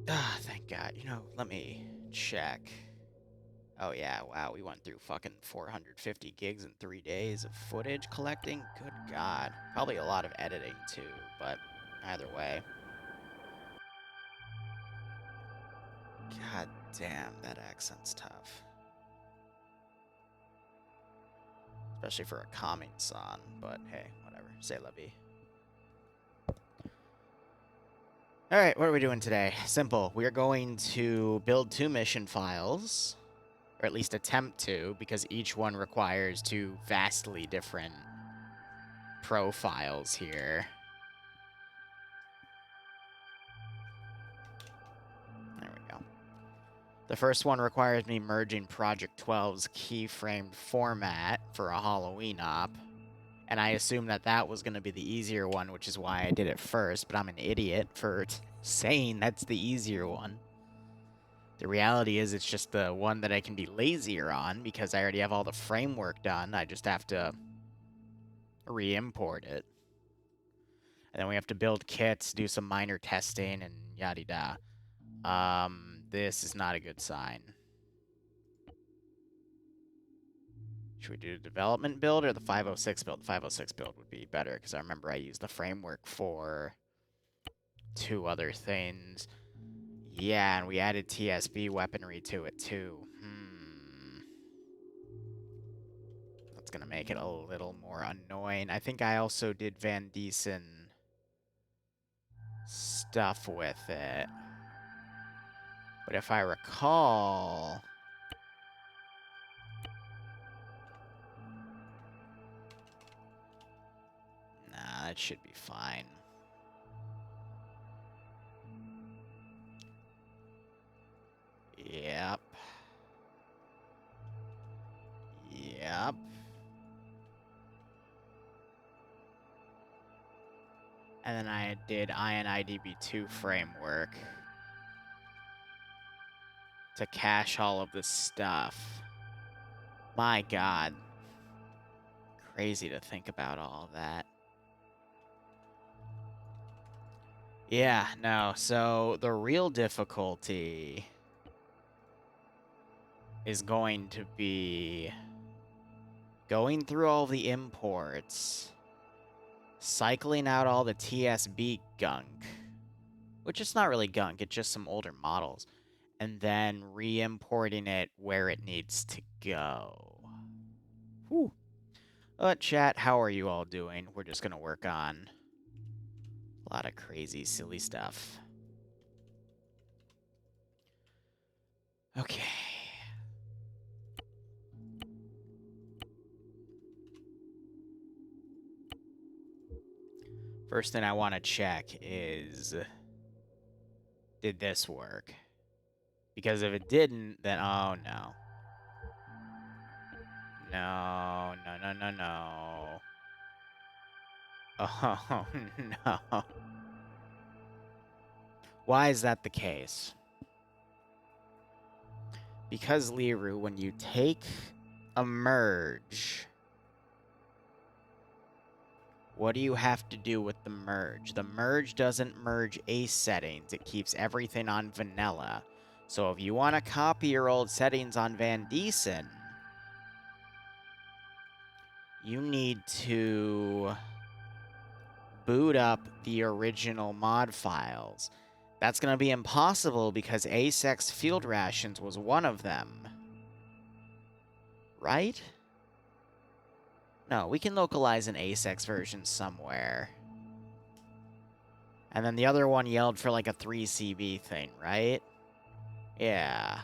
Ah, thank God. You know, let me check. Oh yeah, wow, we went through fucking 450 gigs in 3 days of footage collecting. Good God. Probably a lot of editing too, but either way. God damn, that accent's tough. Especially for a calming song, but hey, whatever. Say la vie. Alright, what are we doing today? Simple. We are going to build 2 mission files, or at least attempt to, because each one requires 2 vastly different profiles here. There we go. The first one requires me merging Project 12's keyframed format for a Halloween op. And I assumed that that was going to be the easier one, which is why I did it first, but I'm an idiot for saying that's the easier one. The reality is it's just the one that I can be lazier on because I already have all the framework done. I just have to re-import it. And then we have to build kits, do some minor testing, and yada-da. This is not a good sign. Should we do the development build or the 506 build? The 506 build would be better because I remember I used the framework for 2 other things. Yeah, and we added TSB weaponry to it too. That's gonna make it a little more annoying. I think I also did Van Diesen stuff with it. But if I recall... Nah, that should be fine. Yep. Yep. And then I did INIDB2 framework to cache all of this stuff. My God. Crazy to think about all of that. Yeah, no, so the real difficulty is going to be going through all the imports, cycling out all the TSB gunk, which is not really gunk, it's just some older models, and then re-importing it where it needs to go. Whew. Chat, how are you all doing? We're just gonna work on a lot of crazy, silly stuff. Okay. First thing I want to check is, did this work? Because if it didn't, then oh no. No, no, no, no, no. Oh no. Why is that the case? Because, Liru, when you take a merge, what do you have to do with the merge? The merge doesn't merge ACE settings. It keeps everything on vanilla. So if you want to copy your old settings on Van Diesen, you need to boot up the original mod files. That's going to be impossible because ASEX Field Rations was one of them. Right? No, we can localize an ASEX version somewhere. And then the other one yelled for like a 3CB thing, right? Yeah.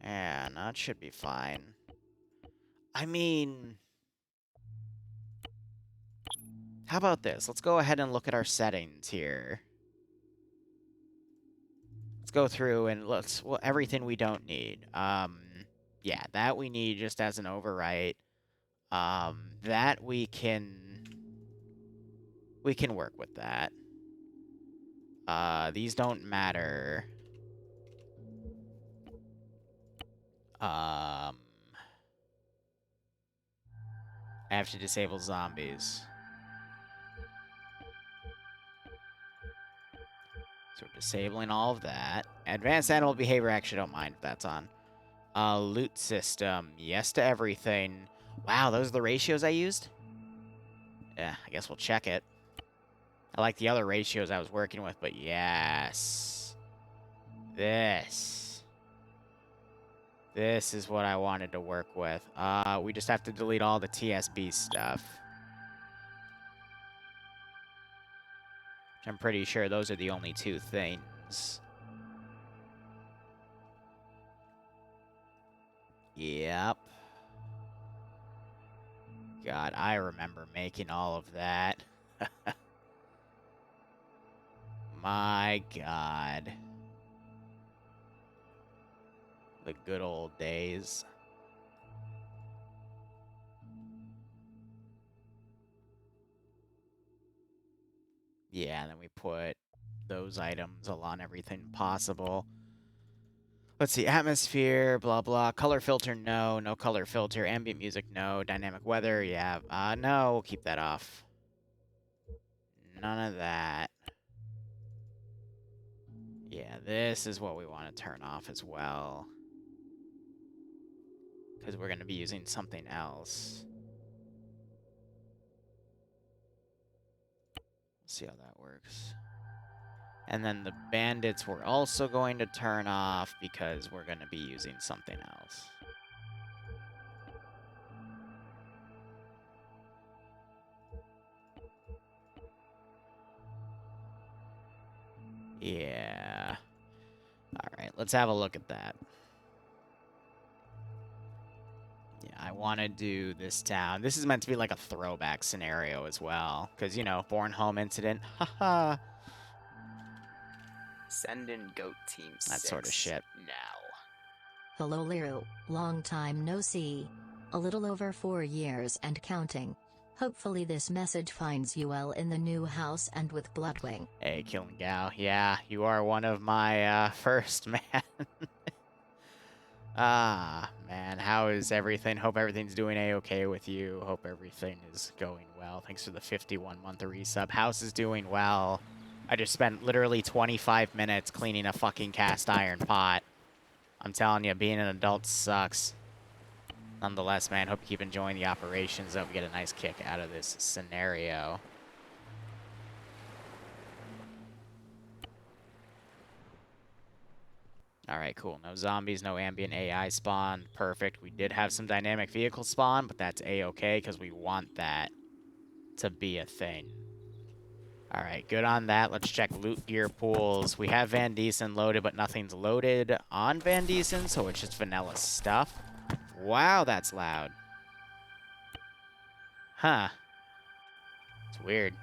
Yeah, no, it should be fine. I mean... How about this? Let's go ahead and look at our settings here. Let's go through and well, everything we don't need. Yeah, that we need just as an overwrite. That we can work with that. These don't matter. I have to disable zombies. So we're disabling all of that. Advanced animal behavior, actually don't mind if that's on. Loot system, yes to everything. Wow, those are the ratios I used? Yeah, I guess we'll check it. I like the other ratios I was working with, but yes. This is what I wanted to work with. We just have to delete all the TSB stuff. I'm pretty sure those are the only two things. Yep. God, I remember making all of that. My God. The good old days. Yeah, and then we put those items along everything possible. Let's see, atmosphere, blah, blah. Color filter, no. No color filter. Ambient music, no. Dynamic weather, yeah. No, we'll keep that off. None of that. Yeah, this is what we want to turn off as well. Because we're going to be using something else. Let's see how that works. And then the bandits we're also going to turn off because we're going to be using something else. Yeah. All right, let's have a look at that. Yeah, I want to do this town. This is meant to be like a throwback scenario as well. Because, you know, Born Home Incident. Haha. Send in goat team 6. That sort of shit. Now. Hello Liru, long time no see. A little over 4 years and counting. Hopefully this message finds you well in the new house and with Bloodwing. Hey, Killing Gal. Yeah, you are one of my first, man. Man, how is everything? Hope everything's doing A-okay with you. Hope everything is going well. Thanks for the 51-month resub. House is doing well. I just spent literally 25 minutes cleaning a fucking cast iron pot. I'm telling you, being an adult sucks. Nonetheless, man, hope you keep enjoying the operations. Hope we get a nice kick out of this scenario. Alright, cool. No zombies, no ambient AI spawn. Perfect. We did have some dynamic vehicle spawn, but that's A-okay because we want that to be a thing. Alright, good on that. Let's check loot gear pools. We have Van Diesen loaded, but nothing's loaded on Van Diesen, so it's just vanilla stuff. Wow, that's loud. Huh. It's weird.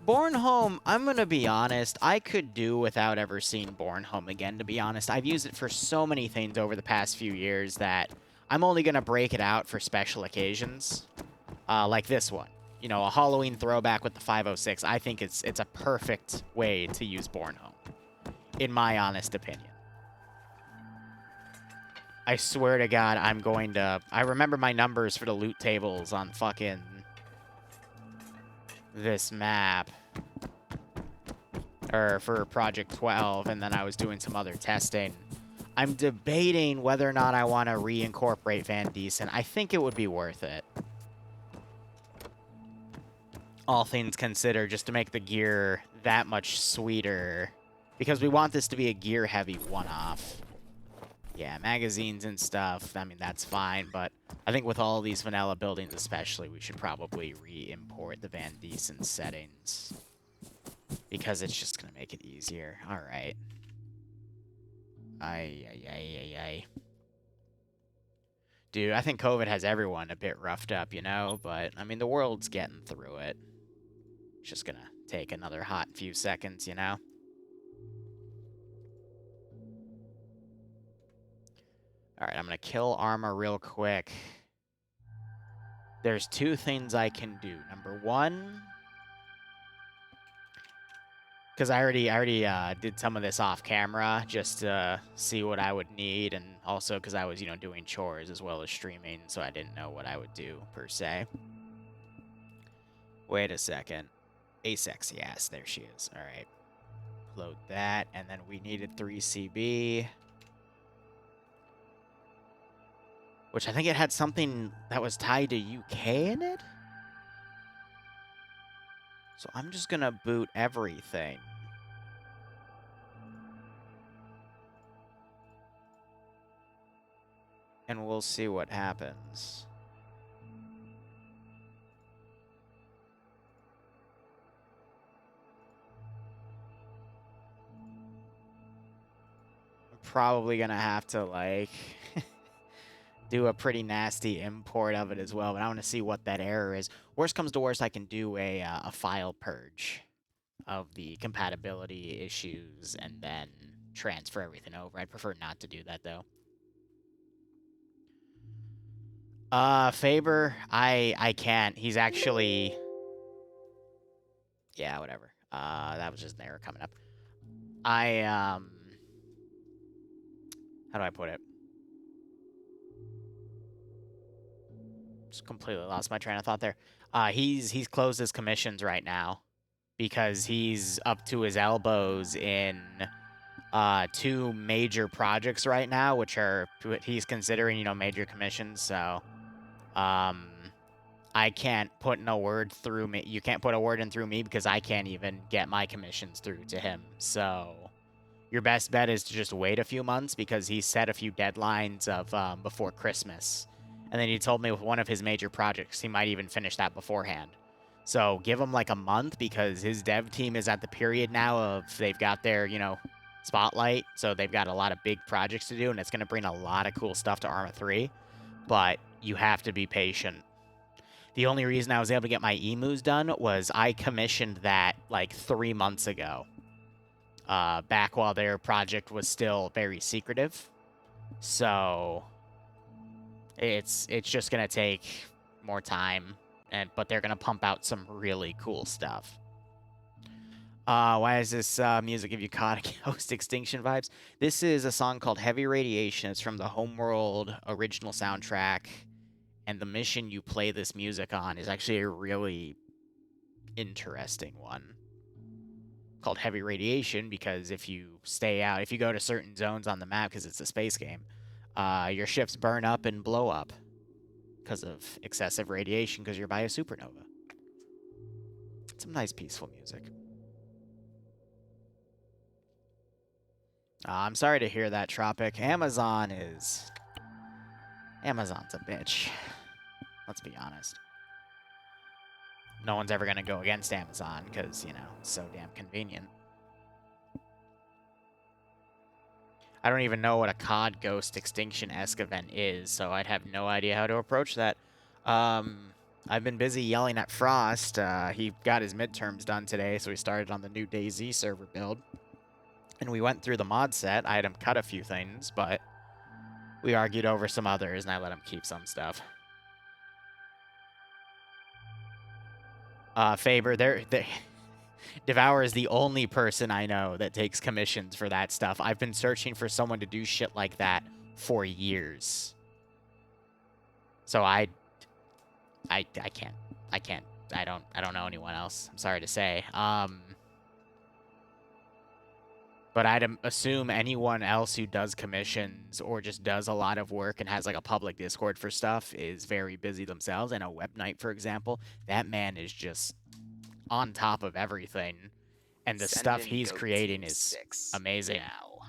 Born Home, I'm going to be honest, I could do without ever seeing Born Home again, to be honest. I've used it for so many things over the past few years that I'm only going to break it out for special occasions. Like this one. You know, a Halloween throwback with the 506. I think it's a perfect way to use Born Home, in my honest opinion. I swear to God, I'm going to... I remember my numbers for the loot tables on fucking... this map. Or for Project 12, and then I was doing some other testing. I'm debating whether or not I want to reincorporate Van Diesen. I think it would be worth it. All things considered, just to make the gear that much sweeter. Because we want this to be a gear-heavy one-off. Yeah, magazines and stuff, I mean, that's fine, but I think with all these vanilla buildings especially, we should probably re-import the Van Diesen settings. Because it's just going to make it easier. All right. Ay. Dude, I think COVID has everyone a bit roughed up, you know? But, I mean, the world's getting through it. It's just going to take another hot few seconds, you know? All right, I'm going to kill armor real quick. There's two things I can do. Number one... Because I already did some of this off camera just to see what I would need, and also because I was, you know, doing chores as well as streaming, so I didn't know what I would do per se. Wait a second. A sexy ass. There she is. All right. Load that, and then we needed 3CB. Which I think it had something that was tied to UK in it? So I'm just gonna boot everything. And we'll see what happens. I'm probably gonna have to, like, do a pretty nasty import of it as well, but I want to see what that error is. Worst comes to worst, I can do a file purge of the compatibility issues and then transfer everything over. I'd prefer not to do that, though. Faber, I can't. He's actually... Yeah, whatever. That was just an error coming up. How do I put it? Just completely lost my train of thought there. He's closed his commissions right now because he's up to his elbows in 2 major projects right now, which are he's considering, you know, major commissions. So, I can't put no word through me. You can't put a word in through me because I can't even get my commissions through to him. So, your best bet is to just wait a few months because he set a few deadlines of before Christmas. And then he told me with one of his major projects, he might even finish that beforehand. So give him like a month because his dev team is at the period now of they've got their, you know, spotlight. So they've got a lot of big projects to do, and it's going to bring a lot of cool stuff to Arma 3. But you have to be patient. The only reason I was able to get my emus done was I commissioned that like 3 months ago. Back while their project was still very secretive. So it's just gonna take more time, but they're gonna pump out some really cool stuff. Why does this music give you Ghost Extinction vibes? This is a song called Heavy Radiation. It's from the Homeworld original soundtrack, and the mission you play this music on is actually a really interesting one. Called Heavy Radiation because if you stay out, if you go to certain zones on the map, because it's a space game, your ships burn up and blow up because of excessive radiation because you're by a supernova. Some nice peaceful music. I'm sorry to hear that, Tropic. Amazon's a bitch. Let's be honest. No one's ever going to go against Amazon because, you know, it's so damn convenient. I don't even know what a COD Ghost Extinction-esque event is, so I'd have no idea how to approach that. I've been busy yelling at Frost. He got his midterms done today, so we started on the new DayZ server build. And we went through the mod set. I had him cut a few things, but we argued over some others, and I let him keep some stuff. Faber, Devour is the only person I know that takes commissions for that stuff. I've been searching for someone to do shit like that for years. So I can't. I don't know anyone else. I'm sorry to say. But I'd assume anyone else who does commissions or just does a lot of work and has like a public Discord for stuff is very busy themselves. I know Web Knight, for example, that man is just on top of everything. And the stuff he's creating is amazing. Now.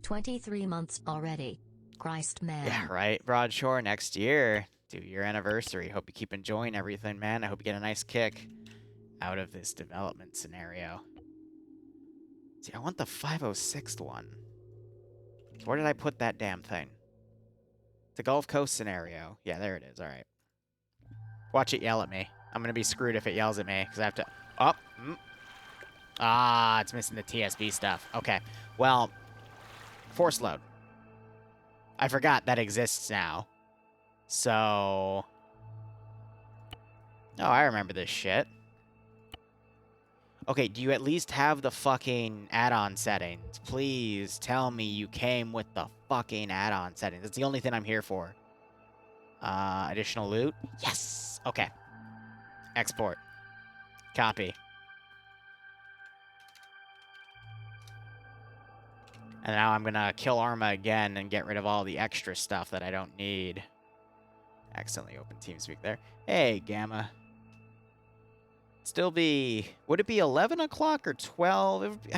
23 months already. Christ, man. Yeah, right. Broadshore next year. Do your anniversary. Hope you keep enjoying everything, man. I hope you get a nice kick out of this development scenario. See, I want the 506th one. Where did I put that damn thing? The Gulf Coast scenario. Yeah, there it is. All right. Watch it yell at me. I'm going to be screwed if it yells at me, because I have to... Oh! Ah, it's missing the TSB stuff. Okay. Well, force load. I forgot that exists now. So... Oh, I remember this shit. Okay, do you at least have the fucking add-on settings? Please tell me you came with the fucking add-on settings. That's the only thing I'm here for. Additional loot? Yes! Okay. Export. Copy. And now I'm gonna kill Arma again and get rid of all the extra stuff that I don't need. Accidentally opened TeamSpeak there. Hey, Gamma. Still be... Would it be 11 o'clock or 12? It would be,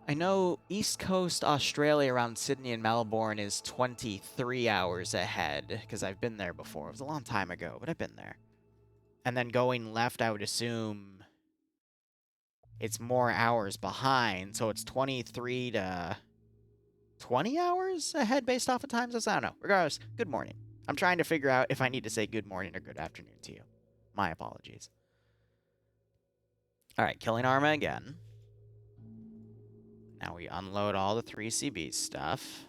I know East Coast Australia around Sydney and Melbourne is 23 hours ahead, because I've been there before. It was a long time ago, but I've been there. And then going left, I would assume it's more hours behind, so it's 23 to 20 hours ahead based off of time zones? I don't know. Regardless, good morning. I'm trying to figure out if I need to say good morning or good afternoon to you. My apologies. All right, killing Arma again. Now we unload all the 3CB stuff.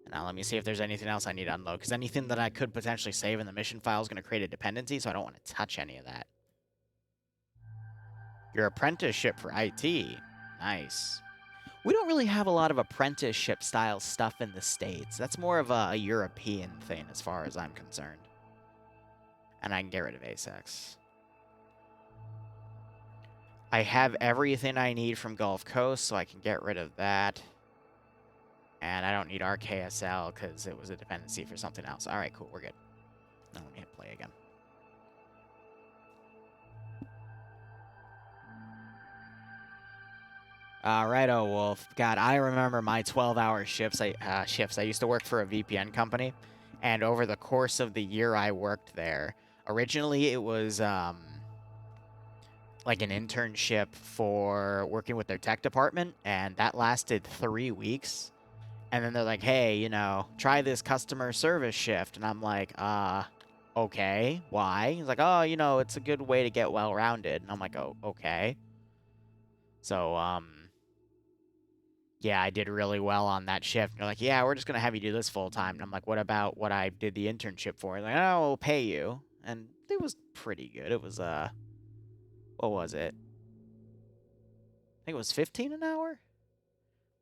And now let me see if there's anything else I need to unload, because anything that I could potentially save in the mission file is going to create a dependency, so I don't want to touch any of that. Your apprenticeship for IT. Nice. We don't really have a lot of apprenticeship-style stuff in the States. That's more of a European thing as far as I'm concerned. And I can get rid of ASEX. I have everything I need from Gulf Coast, so I can get rid of that. And I don't need RKSL because it was a dependency for something else. All right, cool. We're good. Now let me hit play again. All right, oh Wolf. God, I remember my 12-hour shifts. I used to work for a VPN company, and over the course of the year I worked there, originally it was like an internship for working with their tech department, and that lasted 3 weeks. And then they're like, hey, you know, try this customer service shift. And I'm like, okay, why? He's like, oh, you know, it's a good way to get well-rounded. And I'm like, oh, okay. So, yeah, I did really well on that shift. And they're like, yeah, we're just going to have you do this full-time. And I'm like, what about what I did the internship for? They're like, oh, we'll pay you. And it was pretty good. It was, what was it? I think it was 15 an hour?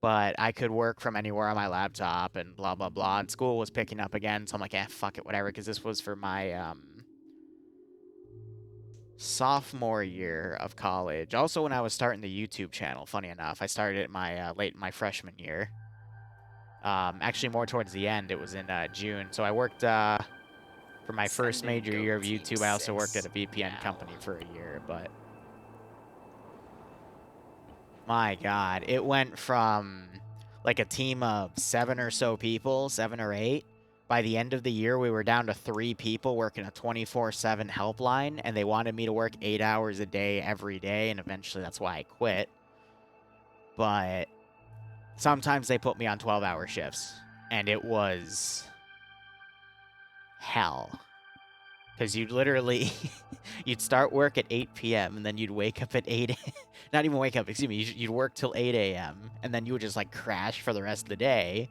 But I could work from anywhere on my laptop and blah, blah, blah. And school was picking up again, so I'm like, fuck it, whatever, because this was for my sophomore year of college. Also, when I was starting the YouTube channel, funny enough, I started it my late in my freshman year. Actually, more towards the end. It was in June. So I worked for my first major year of YouTube. I also worked at a VPN company for a year, but my God, it went from like a team of 7 or so people, 7 or 8. By the end of the year, we were down to 3 people working a 24/7 helpline, and they wanted me to work 8 hours a day every day, and eventually that's why I quit. But sometimes they put me on 12-hour shifts, and it was hell. Because you'd literally, you'd start work at 8 p.m. and then you'd wake up at 8, not even wake up, excuse me, you'd work till 8 a.m. and then you would just like crash for the rest of the day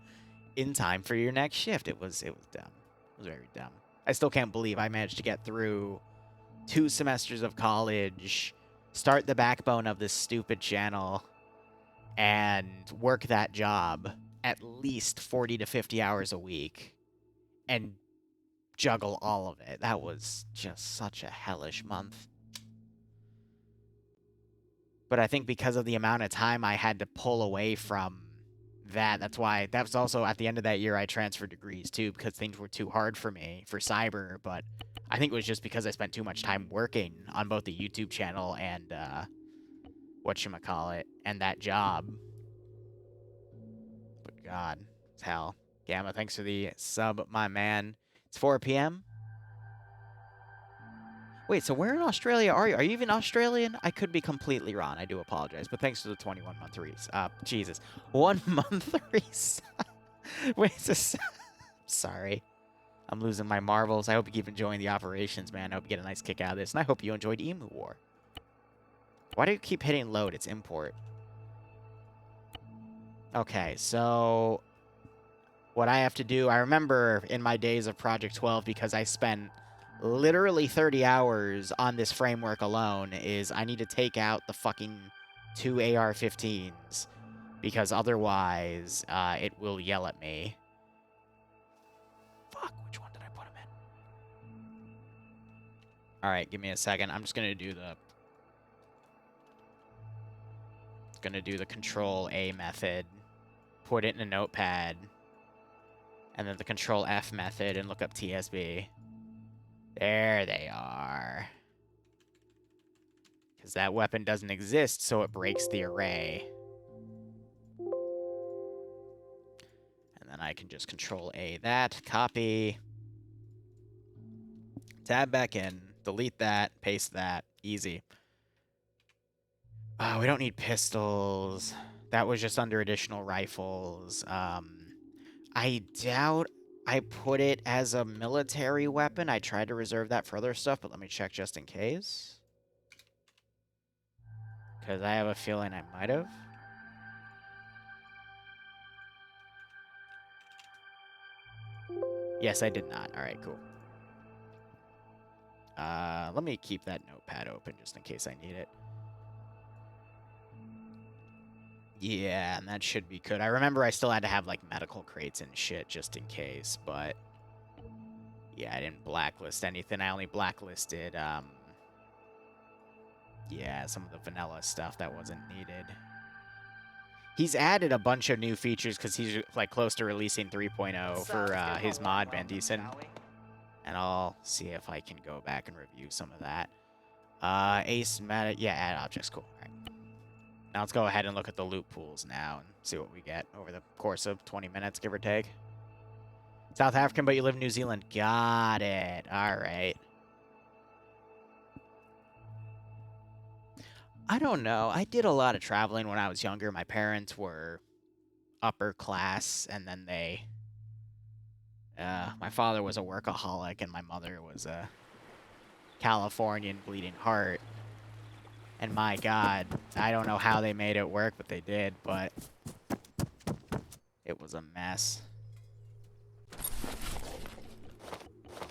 in time for your next shift. It was dumb. It was very dumb. I still can't believe I managed to get through 2 semesters of college, start the backbone of this stupid channel, and work that job at least 40 to 50 hours a week, and juggle all of it. That was just such a hellish month. But I think because of the amount of time I had to pull away from that, that's why, that was also at the end of that year I transferred degrees too, because things were too hard for me for cyber. But I think it was just because I spent too much time working on both the YouTube channel and whatchamacallit, and that job. But God, it's hell. Gamma, thanks for the sub, my man. It's 4 p.m. Wait, so where in Australia are you? Are you even Australian? I could be completely wrong. I do apologize. But thanks for the 21-month reset. Jesus. 1 month reset. Wait, sorry. I'm losing my marbles. I hope you keep enjoying the operations, man. I hope you get a nice kick out of this. And I hope you enjoyed Emu War. Why do you keep hitting load? It's import. Okay, so what I have to do, I remember in my days of Project 12, because I spent literally 30 hours on this framework alone, is I need to take out the fucking 2 AR-15s, because otherwise it will yell at me. Fuck, which one did I put him in? Alright, give me a second. I'm just gonna do the gonna do the Control A method, put it in a notepad, and then the Control F method and look up TSB. There they are. Because that weapon doesn't exist, so it breaks the array. And then I can just Control A that, copy, tab back in, delete that, paste that, easy. We don't need pistols. That was just under additional rifles. I doubt I put it as a military weapon. I tried to reserve that for other stuff, but let me check just in case. Because I have a feeling I might have. Yes, I did not. All right, cool. Let me keep that notepad open just in case I need it. Yeah, and that should be good. I remember I still had to have, like, medical crates and shit just in case, but... Yeah, I didn't blacklist anything. I only blacklisted, yeah, some of the vanilla stuff that wasn't needed. He's added a bunch of new features because he's, like, close to releasing 3.0 for his mod, Van Diesen. And I'll see if I can go back and review some of that. Ace meta, yeah, add objects, cool. All right. Now let's go ahead and look at the loot pools now and see what we get over the course of 20 minutes, give or take. South African, but you live in New Zealand. Got it. All right. I don't know. I did a lot of traveling when I was younger. My parents were upper class, and then they... my father was a workaholic, and my mother was a Californian bleeding heart. And my God, I don't know how they made it work, but they did, but it was a mess.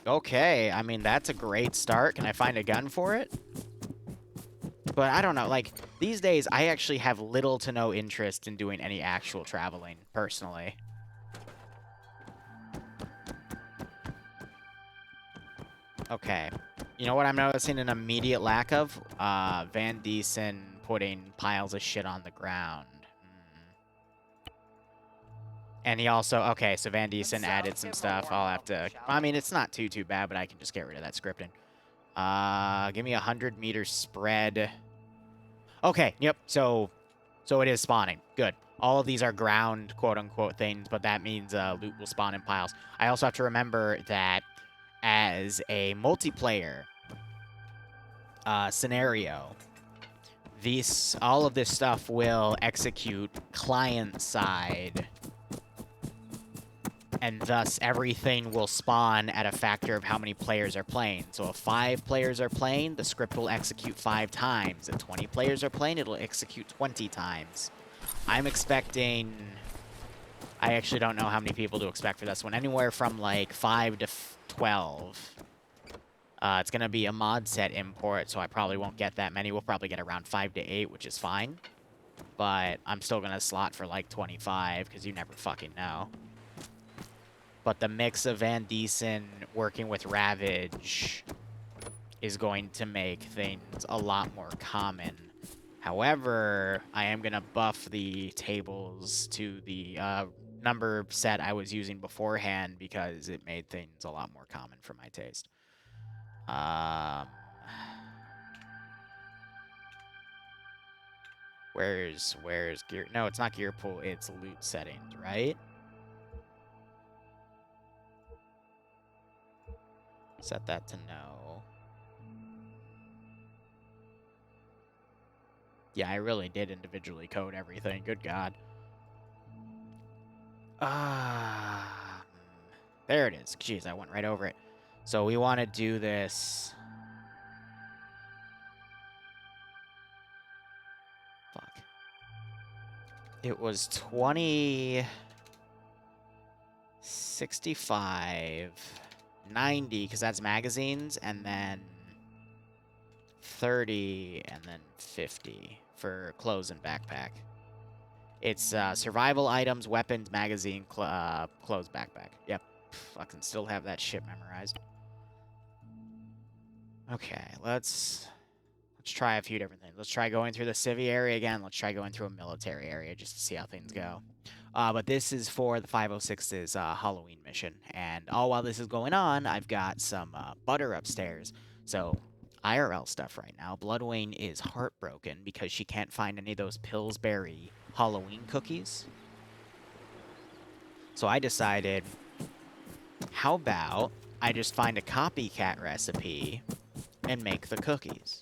Okay, I mean, that's a great start. Can I find a gun for it? But I don't know, like, these days, I actually have little to no interest in doing any actual traveling, personally. Okay. You know what I'm noticing an immediate lack of? Van Diesen putting piles of shit on the ground. And he also... Okay, so Van Diesen added some stuff. I'll have to... I mean, it's not too bad, but I can just get rid of that scripting. Give me a 100-meter spread. Okay, yep, so it is spawning. Good. All of these are ground, quote-unquote, things, but that means loot will spawn in piles. I also have to remember that as a multiplayer scenario, all of this stuff will execute client-side, and thus everything will spawn at a factor of how many players are playing. So if 5 players are playing, the script will execute 5 times. If 20 players are playing, it'll execute 20 times. I'm expecting... I actually don't know how many people to expect for this one. Anywhere from like 5 to 12. It's going to be a mod set import, so I probably won't get that many. We'll probably get around 5 to 8, which is fine. But I'm still going to slot for like 25, because you never fucking know. But the mix of Van Diesen working with Ravage is going to make things a lot more common. However, I am going to buff the tables to the number set I was using beforehand because it made things a lot more common for my taste. Where's gear? No, it's not gear pool, it's loot settings, right? Set that to no. Yeah, I really did individually code everything. Good God. There it is. Jeez, I went right over it. So we want to do this. Fuck. It was 20... 65... 90, because that's magazines, and then 30, and then 50 for clothes and backpack. It's survival items, weapons, magazine, clothes, backpack. Yep. I can still have that shit memorized. Okay, let's Let's try a few different things. Let's try going through the civvy area again. Let's try going through a military area just to see how things go. But this is for the 506's Halloween mission. And all while this is going on, I've got some butter upstairs. So, IRL stuff right now. Bloodwayne is heartbroken because she can't find any of those Pillsbury Halloween cookies. So I decided, how about I just find a copycat recipe and make the cookies?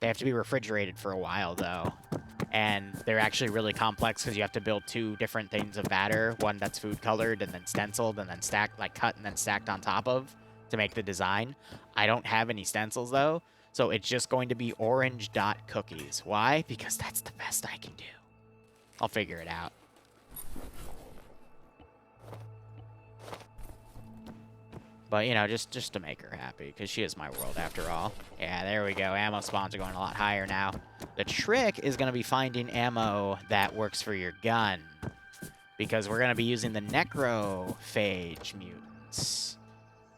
They have to be refrigerated for a while, though. And they're actually really complex because you have to build two different things of batter. One that's food colored and then stenciled and then stacked, like cut and then stacked on top of to make the design. I don't have any stencils, though. So it's just going to be orange dot cookies. Why? Because that's the best I can do. I'll figure it out. But, you know, just to make her happy, because she is my world after all. Yeah, there we go. Ammo spawns are going a lot higher now. The trick is going to be finding ammo that works for your gun, because we're going to be using the necrophage mutants,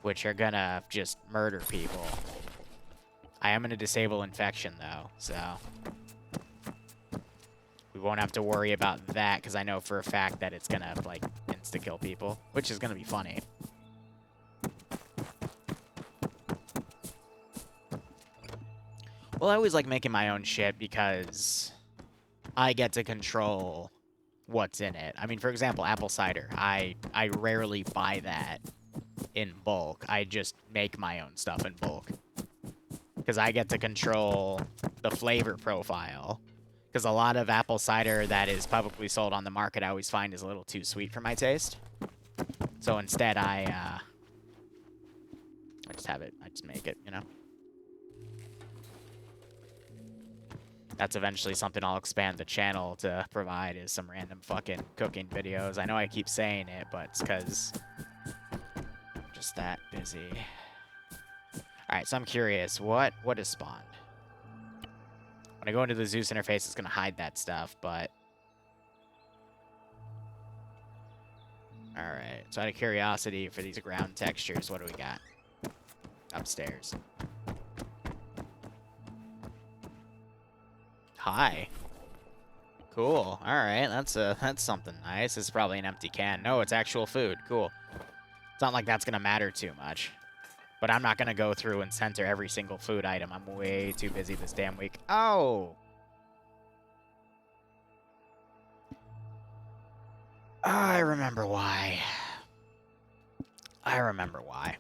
which are going to just murder people. I am going to disable infection, though, so we won't have to worry about that, because I know for a fact that it's going to, like, insta-kill people, which is going to be funny. Well, I always like making my own shit because I get to control what's in it. I mean, for example, apple cider. I rarely buy that in bulk. I just make my own stuff in bulk because I get to control the flavor profile. Because a lot of apple cider that is publicly sold on the market I always find is a little too sweet for my taste. So instead, I just have it. I just make it, you know? That's eventually something I'll expand the channel to provide, is some random fucking cooking videos. I know I keep saying it, but it's because I'm just that busy. Alright, so I'm curious. What is spawned? When I go into the Zeus interface, it's going to hide that stuff, but... Alright, so out of curiosity for these ground textures, what do we got? Upstairs. Hi. Cool. Alright, that's something nice. It's probably an empty can. No, it's actual food. Cool. It's not like that's going to matter too much. But I'm not going to go through and center every single food item. I'm way too busy this damn week. Oh! I remember why. I remember why.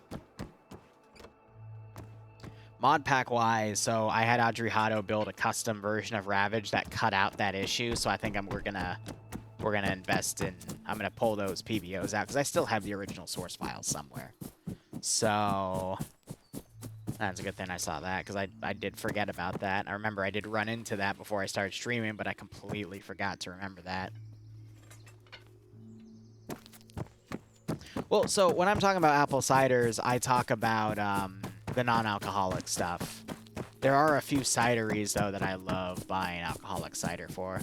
Mod pack wise, so I had Adriano build a custom version of Ravage that cut out that issue. So I think we're gonna invest in. I'm gonna pull those PBOs out because I still have the original source files somewhere. So that's a good thing I saw that, because I did forget about that. I remember I did run into that before I started streaming, but I completely forgot to remember that. Well, so when I'm talking about apple ciders, I talk about the non-alcoholic stuff. There are a few cideries, though, that I love buying alcoholic cider for.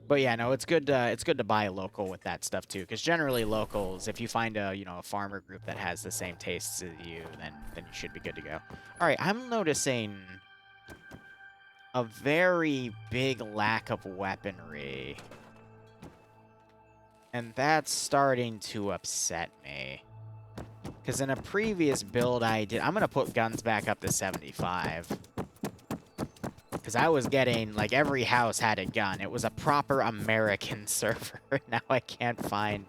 But yeah, no, it's good to buy local with that stuff too, because generally locals, if you find a farmer group that has the same tastes as you, then you should be good to go. All right, I'm noticing a very big lack of weaponry, and that's starting to upset me. Because in a previous build I did, I'm gonna put guns back up to 75. Because I was getting, like, every house had a gun. It was a proper American server. Now I can't find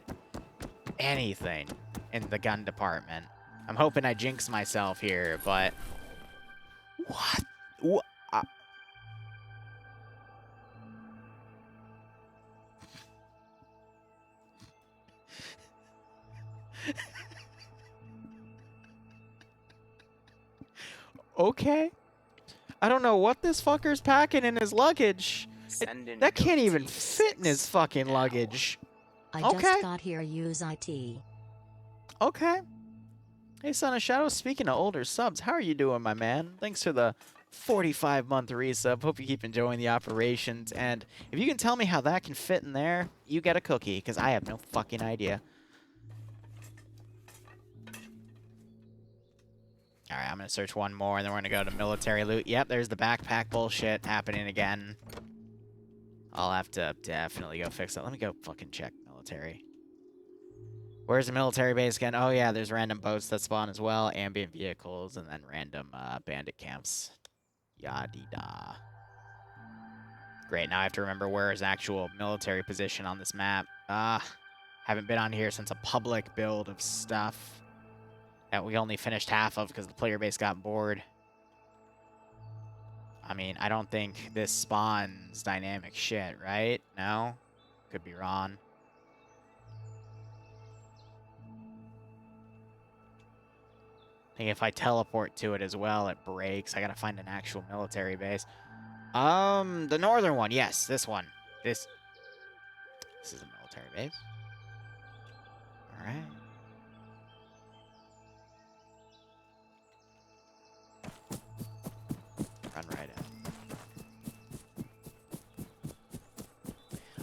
anything in the gun department. I'm hoping I jinx myself here, but... What? Okay. I don't know what this fucker's packing in his luggage. That can't even fit in his fucking luggage. I just got here, use IT. Okay. Hey, Son of Shadow, speaking of older subs, how are you doing, my man? Thanks for the 45-month resub. Hope you keep enjoying the operations. And if you can tell me how that can fit in there, you get a cookie, because I have no fucking idea. Alright, I'm gonna search one more, and then we're gonna go to military loot. Yep, there's the backpack bullshit happening again. I'll have to definitely go fix that. Let me go fucking check military. Where's the military base again? Oh, yeah, there's random boats that spawn as well, ambient vehicles, and then random bandit camps. Yadida. Great, now I have to remember where is actual military position on this map. Haven't been on here since a public build of stuff that we only finished half of because the player base got bored. I mean, I don't think this spawns dynamic shit, right? No? Could be wrong. I think if I teleport to it as well, it breaks. I gotta find an actual military base. The northern one. Yes, this one. This is a military base. All right. Run right in.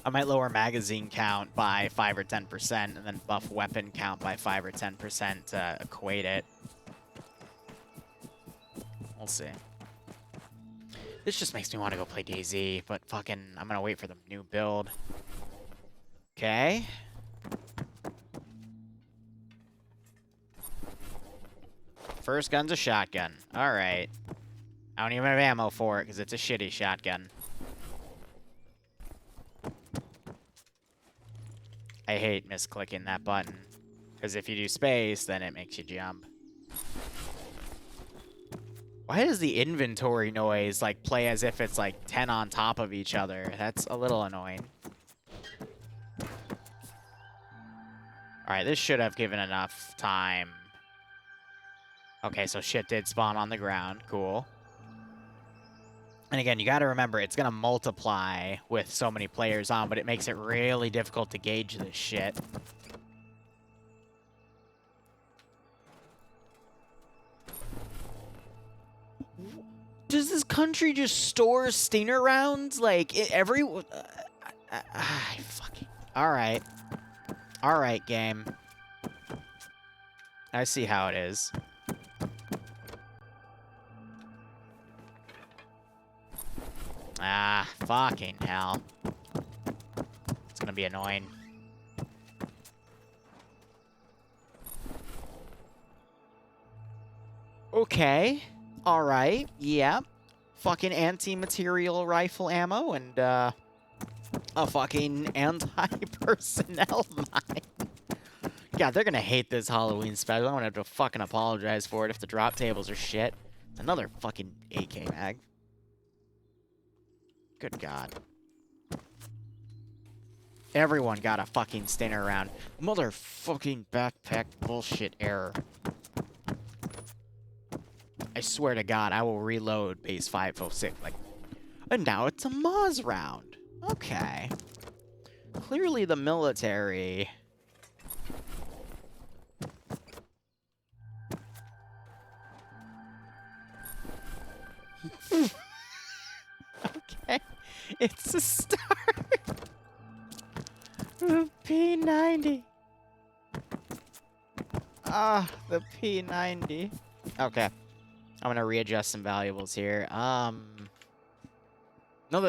I might lower magazine count by 5 or 10% and then buff weapon count by 5 or 10% to equate it. We'll see. This just makes me want to go play DayZ, but fucking, I'm gonna wait for the new build. Okay. First gun's a shotgun. Alright. I don't even have ammo for it because it's a shitty shotgun. I hate misclicking that button. Because if you do space, then it makes you jump. Why does the inventory noise, like, play as if it's, like, 10 on top of each other? That's a little annoying. Alright, this should have given enough time. Okay, so shit did spawn on the ground. Cool. And again, you gotta remember, it's gonna multiply with so many players on, but it makes it really difficult to gauge this shit. Does this country just store Stinger rounds? Like, fucking... Alright. Alright, game. I see how it is. Ah, fucking hell. It's gonna be annoying. Okay. Alright. Yeah. Fucking anti-material rifle ammo and, a fucking anti-personnel mine. God, they're gonna hate this Halloween special. I'm gonna have to fucking apologize for it if the drop tables are shit. It's another fucking AK mag. Good God. Everyone got a fucking Stinger round. Motherfucking backpack bullshit error. I swear to God, I will reload base 506. Like, and now it's a Moz round. Okay. Clearly the military... Okay. It's a start. The P90. Ah, the P90. Okay. I'm gonna readjust some valuables here. Another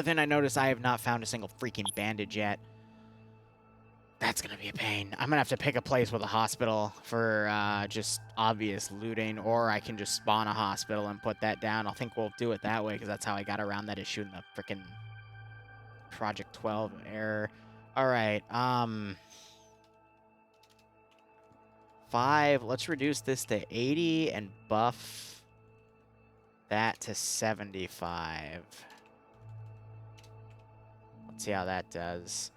thing I noticed, I have not found a single freaking bandage yet. That's gonna be a pain. I'm gonna have to pick a place with a hospital for just obvious looting, or I can just spawn a hospital and put that down. I think we'll do it that way, because that's how I got around that issue in the frickin' Project 12 error. Alright, 5. Let's reduce this to 80 and buff that to 75. Let's see how that does.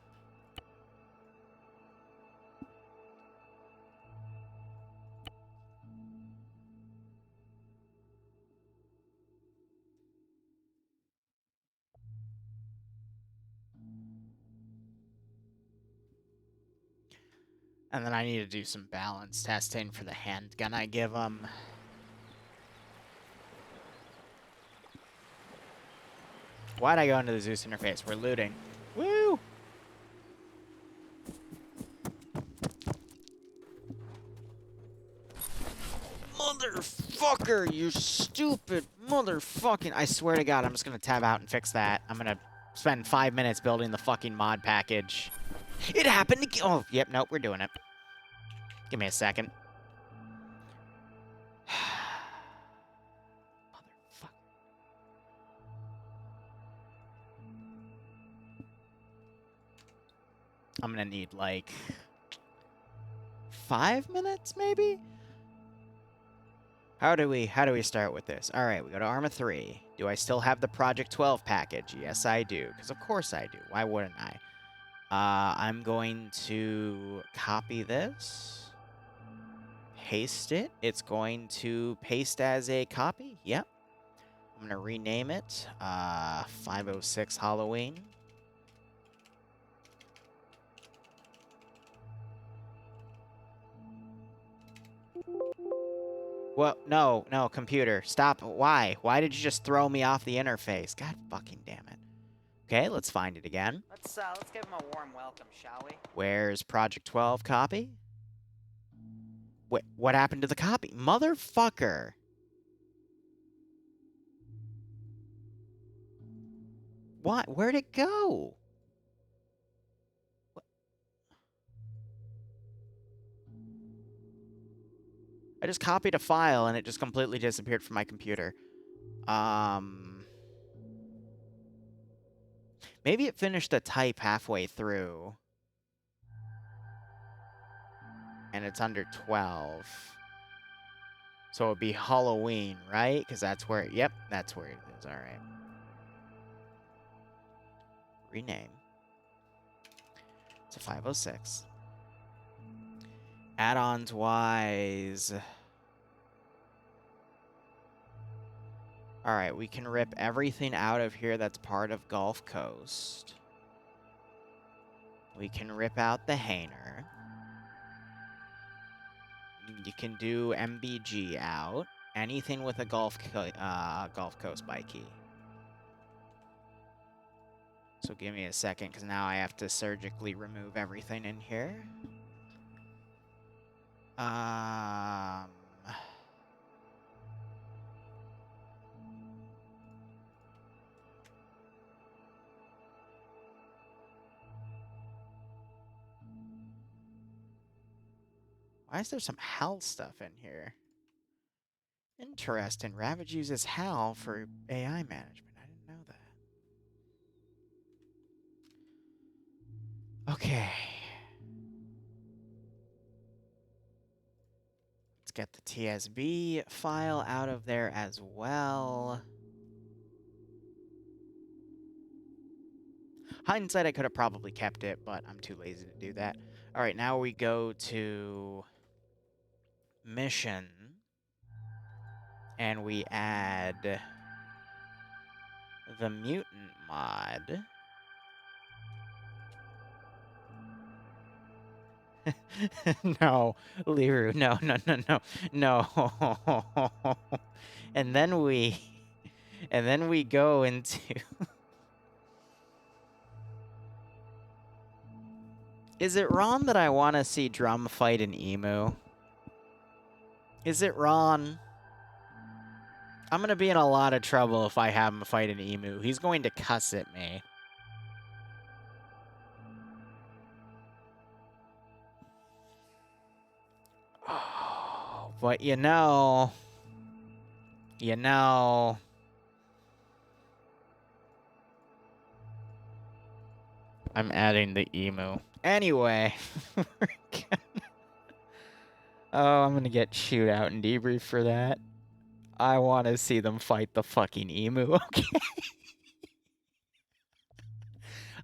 And then I need to do some balance testing for the handgun I give them. Why'd I go into the Zeus interface? We're looting. Woo! Motherfucker! Motherfucker, you stupid motherfucking... I swear to God, I'm just gonna tab out and fix that. I'm gonna spend 5 minutes building the fucking mod package. It happened again. Oh, yep, nope, we're doing it. Give me a second. Motherfucker. I'm gonna need, like... 5 minutes, maybe? How do we start with this? All right, we go to Arma 3. Do I still have the Project 12 package? Yes, I do. Because of course I do. Why wouldn't I? I'm going to copy this. Paste it. It's going to paste as a copy. Yep. I'm going to rename it. 506 Halloween. Well, no, computer. Stop. Why? Why did you just throw me off the interface? God fucking damn it. Okay, let's find it again. Let's give him a warm welcome, shall we? Where's Project 12 copy? Wait, what happened to the copy? Motherfucker. What? Where'd it go? What? I just copied a file and it just completely disappeared from my computer. Maybe it finished the type halfway through. And it's under 12. So it'd be Halloween, right? Because that's where... Yep, that's where it is. All right. Rename. It's a 506. Add-ons wise... All right, we can rip everything out of here that's part of Gulf Coast. We can rip out the Hainer. You can do MBG out. Anything with a Gulf Coast by key. So give me a second, because now I have to surgically remove everything in here. Why is there some HAL stuff in here? Interesting. Ravage uses HAL for AI management. I didn't know that. Okay. Let's get the TSB file out of there as well. Hindsight, I could have probably kept it, but I'm too lazy to do that. All right, now we go to mission. And we add the mutant mod. No, Liru, no. And then we go into Is it wrong that I want to see Drum fight an emu? Is it wrong? I'm going to be in a lot of trouble if I have him fight an emu. He's going to cuss at me. Oh, but you know... I'm adding the emu. Anyway. Oh, I'm gonna get shootout and debrief for that. I want to see them fight the fucking emu, okay?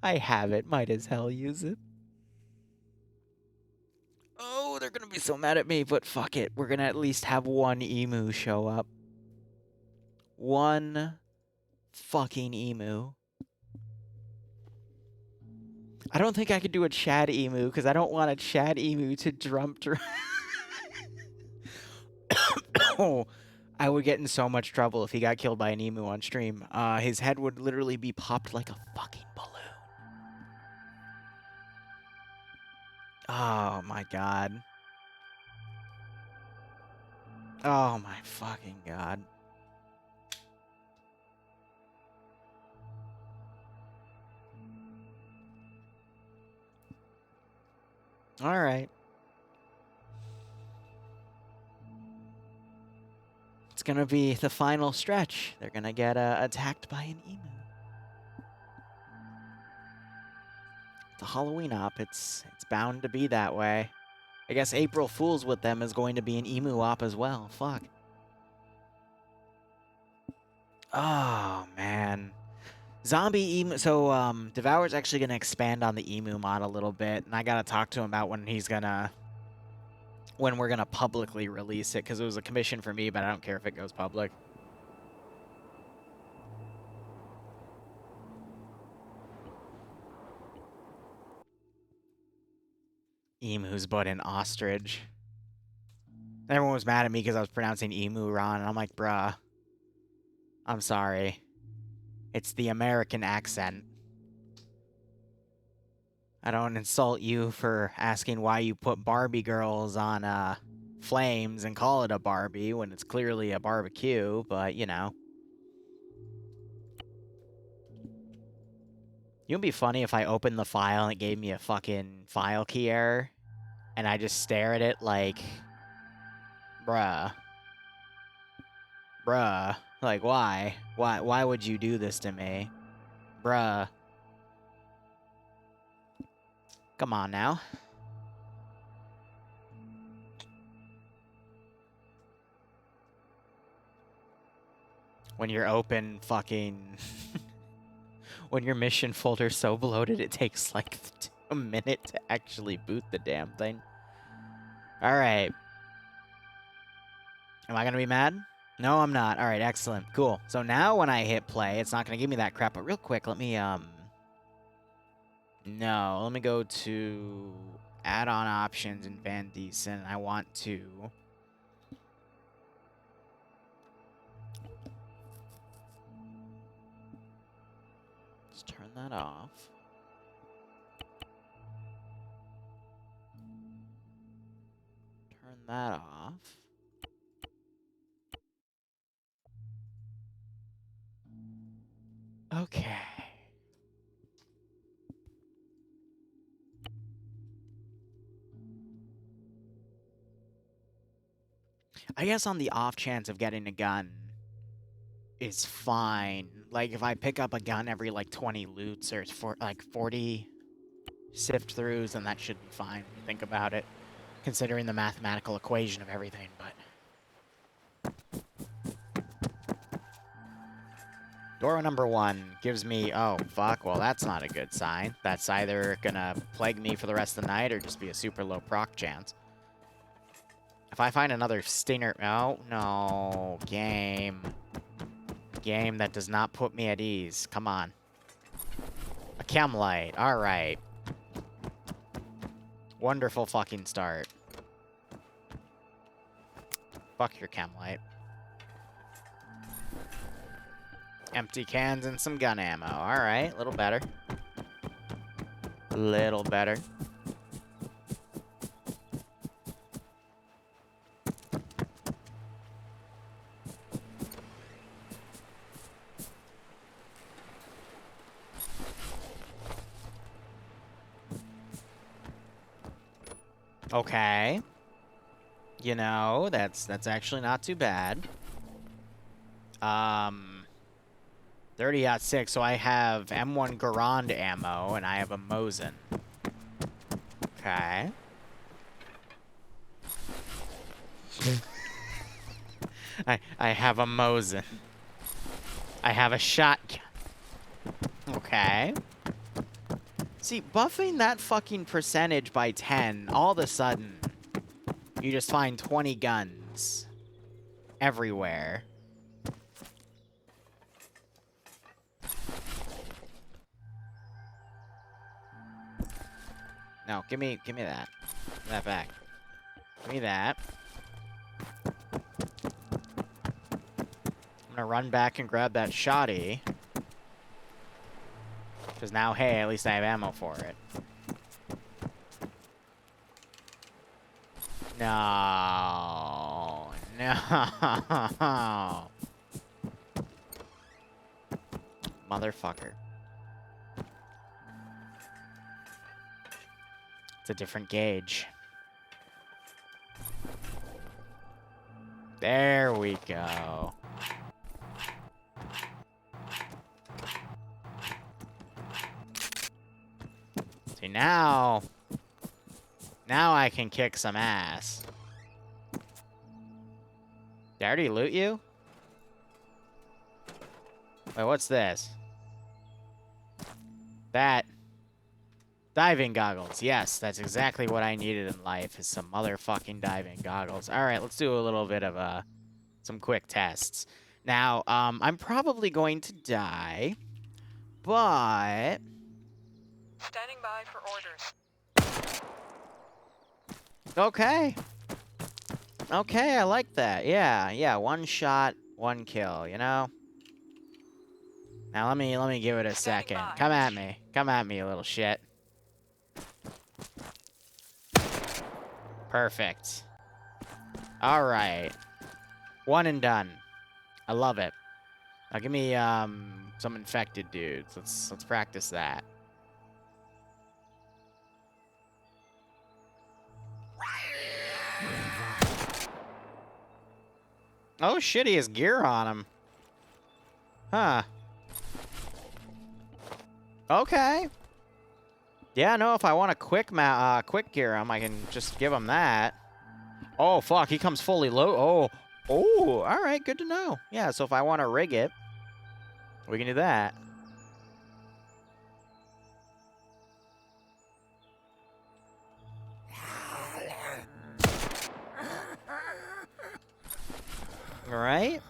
I have it. Might as hell use it. Oh, they're gonna be so mad at me, but fuck it. We're gonna at least have one emu show up. One fucking emu. I don't think I could do a Chad emu, because I don't want a Chad emu to drum. Oh, I would get in so much trouble if he got killed by an emu on stream. His head would literally be popped like a fucking balloon. Oh my god. Oh my fucking god. Alright. It's gonna be the final stretch. They're gonna get attacked by an emu. The Halloween op, it's bound to be that way. I guess April Fool's with them is going to be an emu op as well. Fuck. Oh, man. Zombie emu. So, Devour's actually going to expand on the emu mod a little bit, and I got to talk to him about when we're going to publicly release it, because it was a commission for me, but I don't care if it goes public. Emus, but an ostrich. Everyone was mad at me because I was pronouncing emu wrong, and I'm like, bruh, I'm sorry. It's the American accent. I don't insult you for asking why you put Barbie girls on, flames and call it a Barbie when it's clearly a barbecue, but, you know. It would be funny if I opened the file and it gave me a fucking file key error, and I just stare at it like, bruh. Bruh. Like, why? Why would you do this to me? Bruh. Come on now. When you're open fucking... when your mission folder's so bloated, it takes like a minute to actually boot the damn thing. Alright. Am I gonna be mad? No, I'm not. Alright, excellent. Cool. So now when I hit play, it's not gonna give me that crap, but real quick, let me, no, let me go to add-on options in Van Diesen. I want to... Let's turn that off. Turn that off. Okay. I guess on the off chance of getting a gun is fine. Like, if I pick up a gun every, like, 20 loots or like 40 sift-throughs, then that should be fine. Think about it, considering the mathematical equation of everything, but... Door number 1 gives me... Oh, fuck. Well, that's not a good sign. That's either gonna plague me for the rest of the night or just be a super low proc chance. If I find another stinger... Oh, no. Game. Game that does not put me at ease. Come on. A chem light. Alright. Wonderful fucking start. Fuck your chem light. Empty cans and some gun ammo. Alright, a little better. Little better. Okay. You know, that's actually not too bad. 30-06, so I have M1 Garand ammo, and I have a Mosin. Okay. I have a Mosin. I have a shotgun. Okay. See, buffing that fucking percentage by 10, all of a sudden, you just find 20 guns everywhere. No, give me that. Give me that back. Give me that. I'm gonna run back and grab that shoddy. Because now, hey, at least I have ammo for it. No. No. Motherfucker. It's a different gauge. There we go. See, now I can kick some ass. Did I already loot you? Wait, what's this? That. Diving goggles. Yes, that's exactly what I needed in life, is some motherfucking diving goggles. All right, let's do a little bit of some quick tests. Now, I'm probably going to die, but... Standing by for orders. Okay. Okay, I like that. Yeah, one shot, one kill, you know? Now, let me give it a second. Come at me, you little shit. Perfect. All right. One and done. I love it. Now give me some infected dudes. Let's practice that. Oh shit, he has gear on him. Huh. Okay. Yeah, no, if I want a quick gear him, I can just give him that. Oh, fuck, he comes fully low. Oh, all right, good to know. Yeah, so if I want to rig it, we can do that. All right.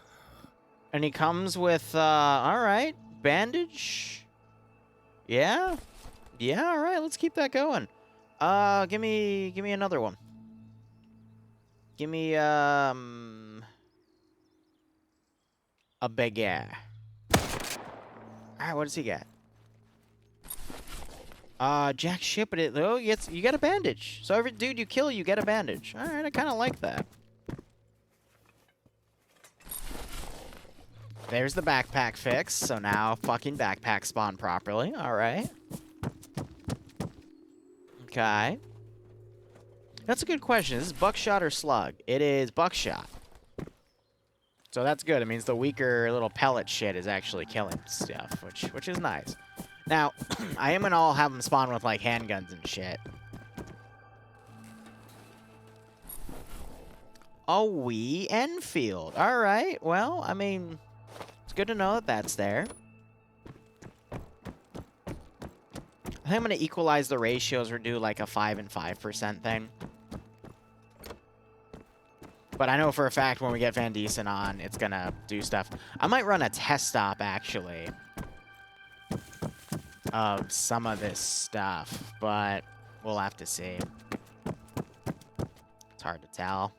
And he comes with, all right, bandage. Yeah. Yeah, all right, let's keep that going. Give me another one. Give me, a baguette. All right, what does he get? Jack shit, but you get a bandage. So every dude you kill, you get a bandage. All right, I kind of like that. There's the backpack fix, so now fucking backpack spawn properly. All right. Okay. That's a good question. Is this buckshot or slug? It is buckshot. So that's good. It means the weaker little pellet shit is actually killing stuff, which is nice. Now, I am gonna have them spawn with like handguns and shit. A wee Enfield. All right. Well, I mean, it's good to know that that's there. I think I'm going to equalize the ratios or do like a 5 and 5% thing. But I know for a fact when we get Van Diesen on, it's going to do stuff. I might run a test stop, actually, of some of this stuff, but we'll have to see. It's hard to tell.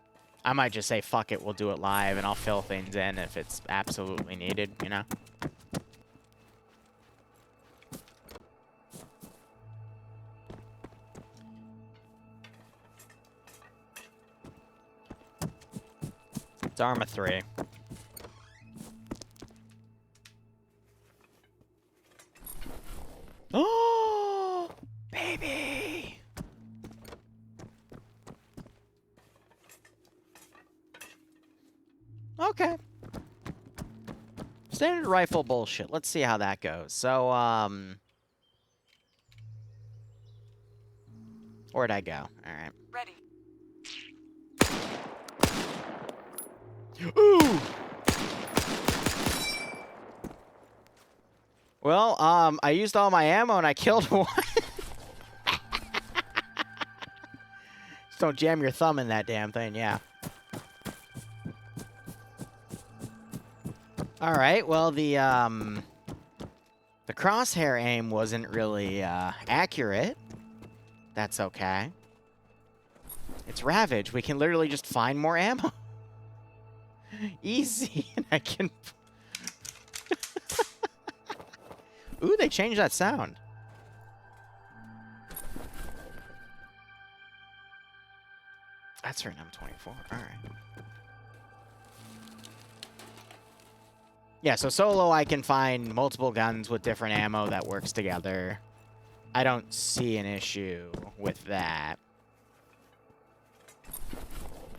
I might just say, fuck it, we'll do it live, and I'll fill things in if it's absolutely needed, you know? It's Arma 3. Oh, baby! Okay. Standard rifle bullshit. Let's see how that goes. So, where'd I go? All right. Ready. Ooh! Well, I used all my ammo and I killed one. Just don't jam your thumb in that damn thing, yeah. All right, well, the crosshair aim wasn't really, accurate. That's okay. It's Ravage. We can literally just find more ammo. Easy, and I can... Ooh, they changed that sound. That's for an M24. All right. Yeah, so solo I can find multiple guns with different ammo that works together. I don't see an issue with that.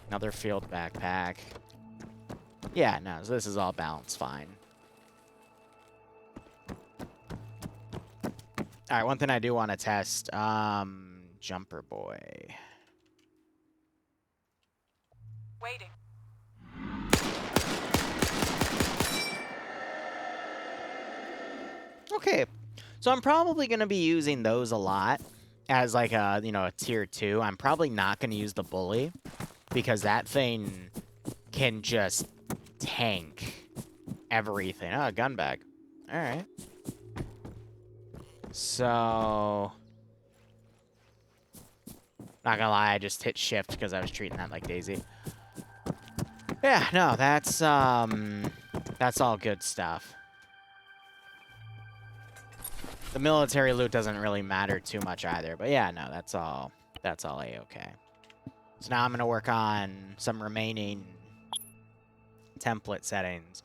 Another field backpack. Yeah, no, so this is all balanced fine. All right, one thing I do want to test, Jumper Boy. Waiting. Okay, so I'm probably going to be using those a lot as like a, you know, a tier 2. I'm probably not going to use the Bully because that thing can just tank everything. Oh, a gun bag. All right. So, not gonna lie, I just hit shift because I was treating that like Daisy. Yeah, no, that's all good stuff. The military loot doesn't really matter too much either, but yeah, no, that's all A-okay. So now I'm gonna work on some remaining template settings.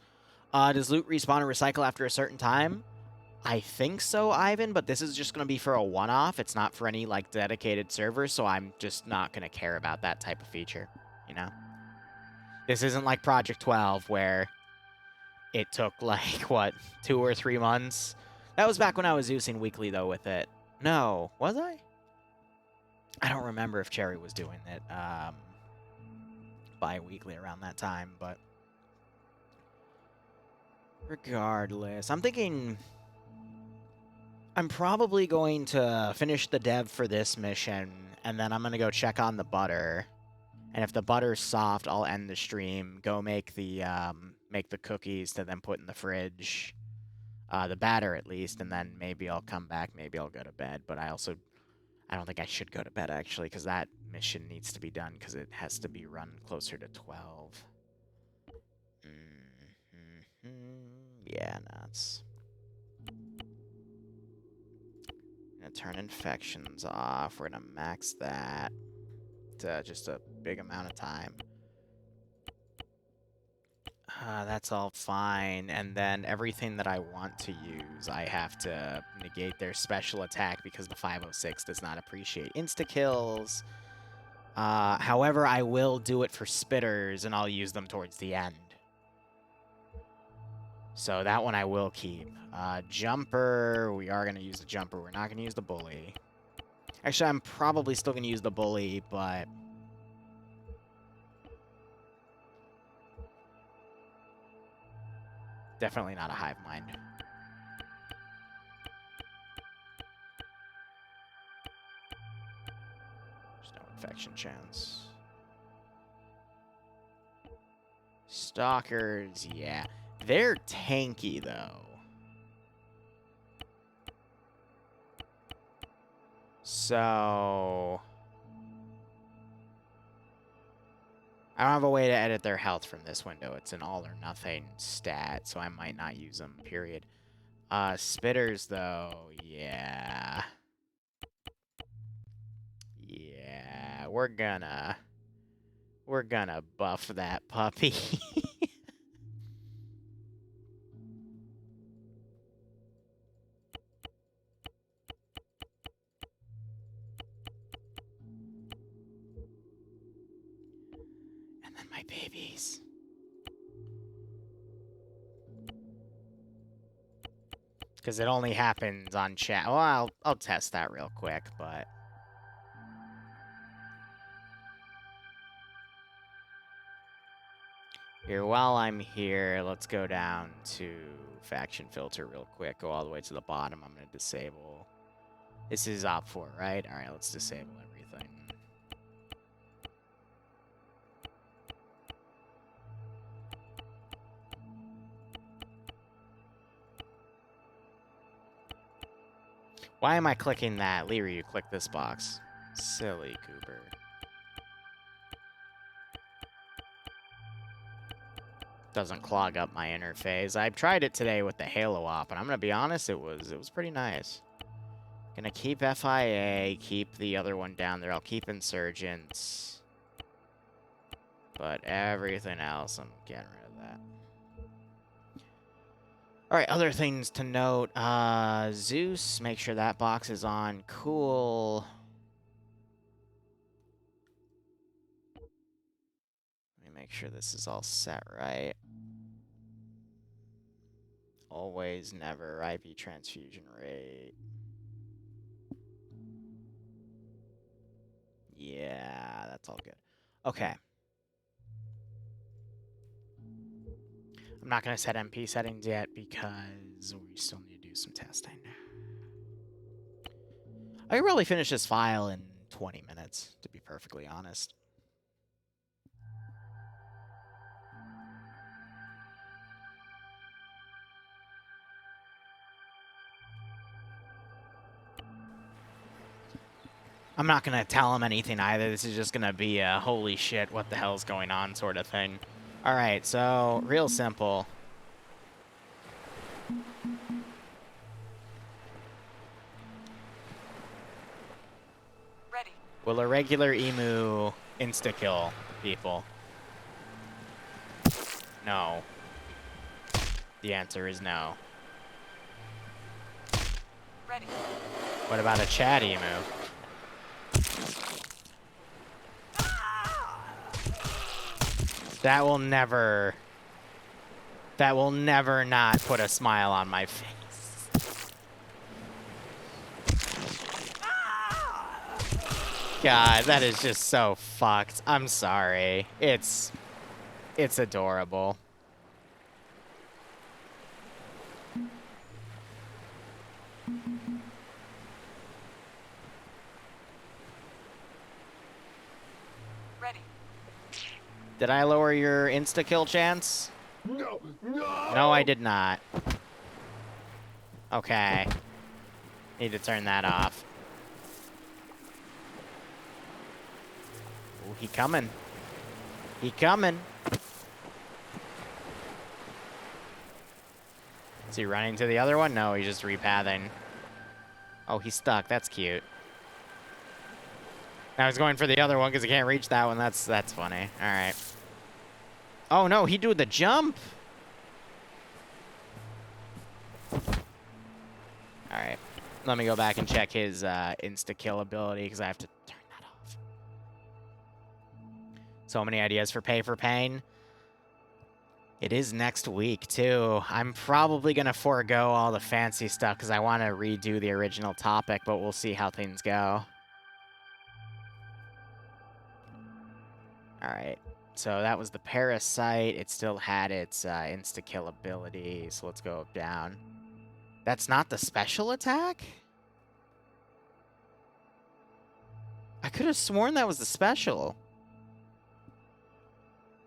Does loot respawn and recycle after a certain time? I think so, Ivan, but this is just going to be for a one-off. It's not for any, like, dedicated servers, so I'm just not going to care about that type of feature, you know? This isn't like Project 12, where it took, like, what, 2 or 3 months? That was back when I was using weekly, though, with it. No, was I? I don't remember if Cherry was doing it bi-weekly around that time, but regardless, I'm thinking I'm probably going to finish the dev for this mission, and then I'm going to go check on the butter. And if the butter's soft, I'll end the stream, go make the cookies to then put in the fridge. The batter, at least, and then maybe I'll come back, maybe I'll go to bed. But I don't think I should go to bed, actually, because that mission needs to be done, because it has to be run closer to 12. Yeah, nuts. Gonna turn infections off. We're gonna max that to just a big amount of time. That's all fine. And then everything that I want to use, I have to negate their special attack because the 506 does not appreciate insta-kills. However, I will do it for spitters, and I'll use them towards the end. So that one I will keep. Jumper, we are going to use the jumper. We're not going to use the bully. Actually, I'm probably still going to use the bully, but definitely not a hive mind. There's no infection chance. Stalkers, yeah. They're tanky, though. So I don't have a way to edit their health from this window. It's an all or nothing stat, so I might not use them, period. Spitters, though, yeah. Yeah, we're gonna buff that puppy. And then my babies. Because it only happens on chat. Well, I'll test that real quick, but here, while I'm here, let's go down to faction filter real quick. Go all the way to the bottom. I'm going to disable. This is op 4, right? All right, let's disable everything. Why am I clicking that? Liru, you click this box. Silly Cooper. Doesn't clog up my interface. I tried it today with the Halo op, and I'm gonna be honest, it was pretty nice. Gonna keep FIA, keep the other one down there. I'll keep Insurgents. But everything else, I'm getting rid of that. All right, other things to note. Zeus, make sure that box is on. Cool. Let me make sure this is all set right. Always, never, IV transfusion rate. Yeah, that's all good. Okay. I'm not going to set MP settings yet because we still need to do some testing. I could probably finish this file in 20 minutes, to be perfectly honest. I'm not going to tell him anything either. This is just going to be a holy shit, what the hell's going on sort of thing. All right, so real simple. Ready. Will a regular emu insta-kill people? No. The answer is no. Ready. What about a chat emu? That will never not put a smile on my face. God, that is just so fucked. I'm sorry. It's adorable. Ready. Did I lower your insta-kill chance? No! No, I did not. Okay. Need to turn that off. Ooh, he coming. He coming. Is he running to the other one? No, he's just repathing. Oh, he's stuck. That's cute. Now he's going for the other one because he can't reach that one. That's funny. All right. Oh, no, he doing the jump. All right. Let me go back and check his insta-kill ability because I have to turn that off. So many ideas for Pay for Pain. It is next week, too. I'm probably going to forego all the fancy stuff because I want to redo the original topic, but we'll see how things go. All right. So that was the Parasite. It still had its insta-kill ability, so let's go down. That's not the special attack? I could have sworn that was the special.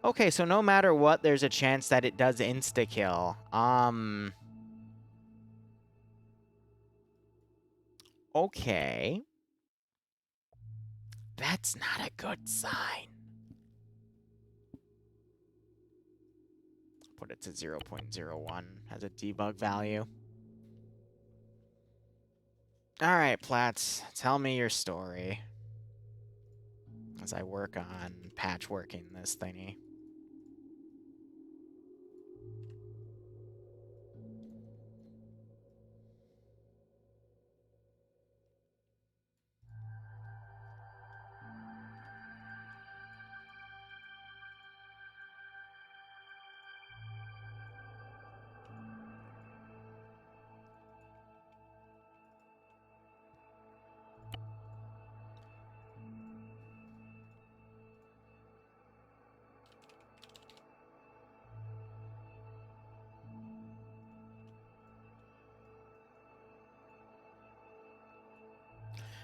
Okay, so no matter what, there's a chance that it does insta-kill. Okay. That's not a good sign. Put it to 0.01 as a debug value. All right, Platts, tell me your story as I work on patchworking this thingy.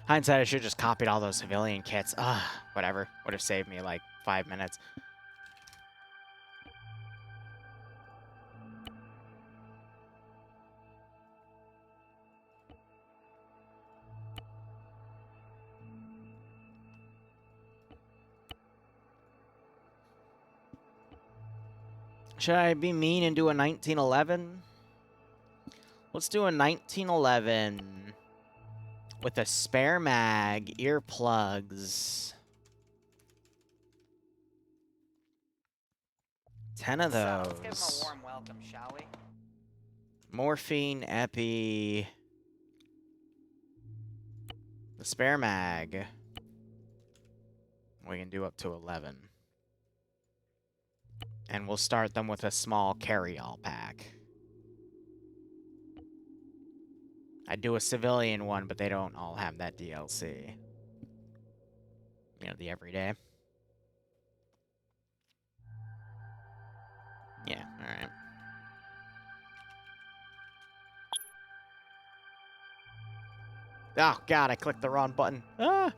Hindsight, I should have just copied all those civilian kits. Ugh, whatever. Would have saved me like 5 minutes. Should I be mean and do a 1911? Let's do a 1911 with a spare mag, earplugs. 10 of So, let's give him those. a warm welcome, shall we? Morphine, epi, the spare mag. We can do up to 11. And we'll start them with a small carry-all pack. I'd do a civilian one, but they don't all have that DLC. You know, the everyday. Yeah, alright. Oh, God, I clicked the wrong button. Ah!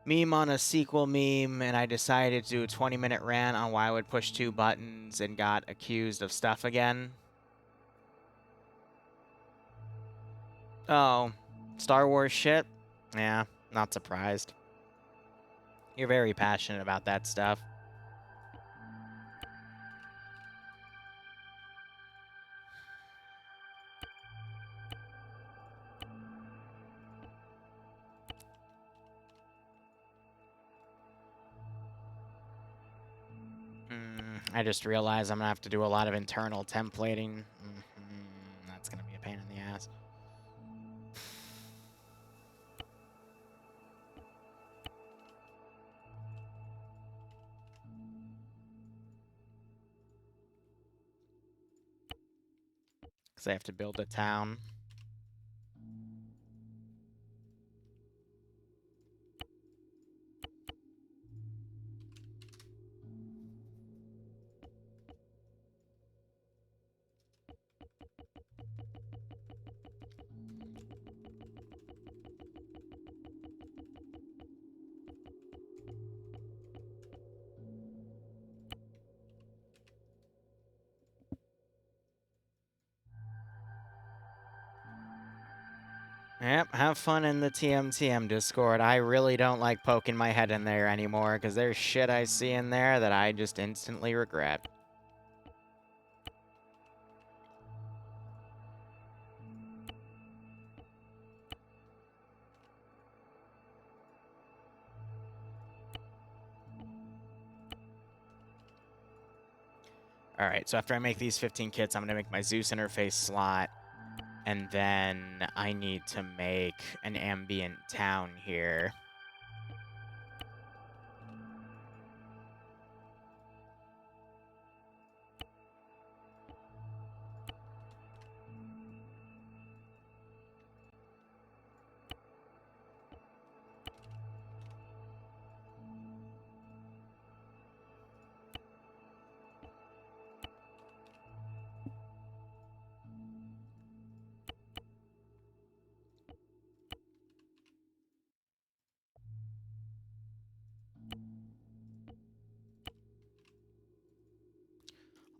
Meme on a sequel meme, and I decided to do a 20-minute rant on why I would push 2 buttons and got accused of stuff again. Oh, Star Wars shit? Yeah, not surprised. You're very passionate about that stuff. I just realized I'm gonna have to do a lot of internal templating. That's gonna be a pain in the ass. Because I have to build a town. Yep, have fun in the TMTM Discord. I really don't like poking my head in there anymore, because there's shit I see in there that I just instantly regret. Alright, so after I make these 15 kits, I'm going to make my Zeus interface slot. And then I need to make an ambient town here.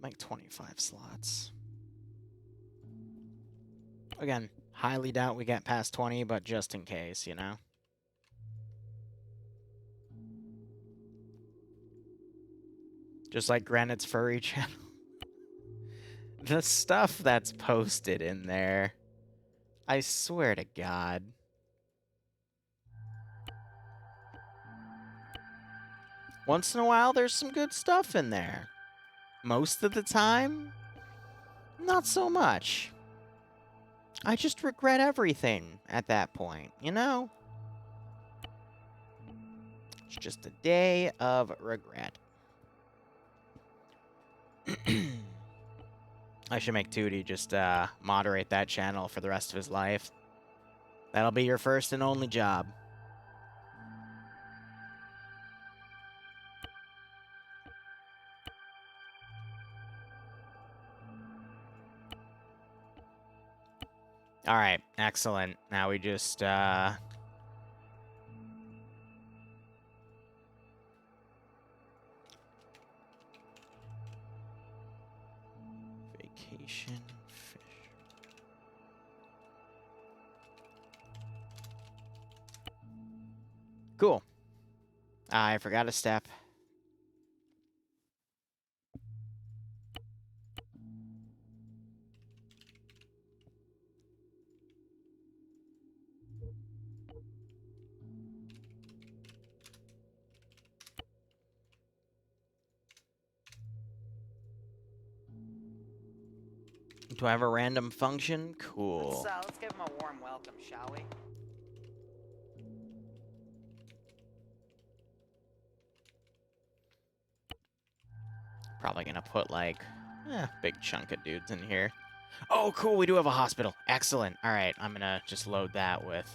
Make 25 slots. Again, highly doubt we get past 20, but just in case, you know? Just like Granite's furry channel. The stuff that's posted in there, I swear to God. Once in a while, there's some good stuff in there. Most of the time, not so much. I just regret everything at that point, you know? It's just a day of regret. I should make Tootie just moderate that channel for the rest of his life. That'll be your first and only job. Alright, excellent. Now we just, vacation fish. Cool. I forgot a step. Do I have a random function? Cool. Let's give him a warm welcome, shall we? Probably gonna put, like, big chunk of dudes in here. Oh, cool, we do have a hospital. Excellent. All right, I'm gonna just load that with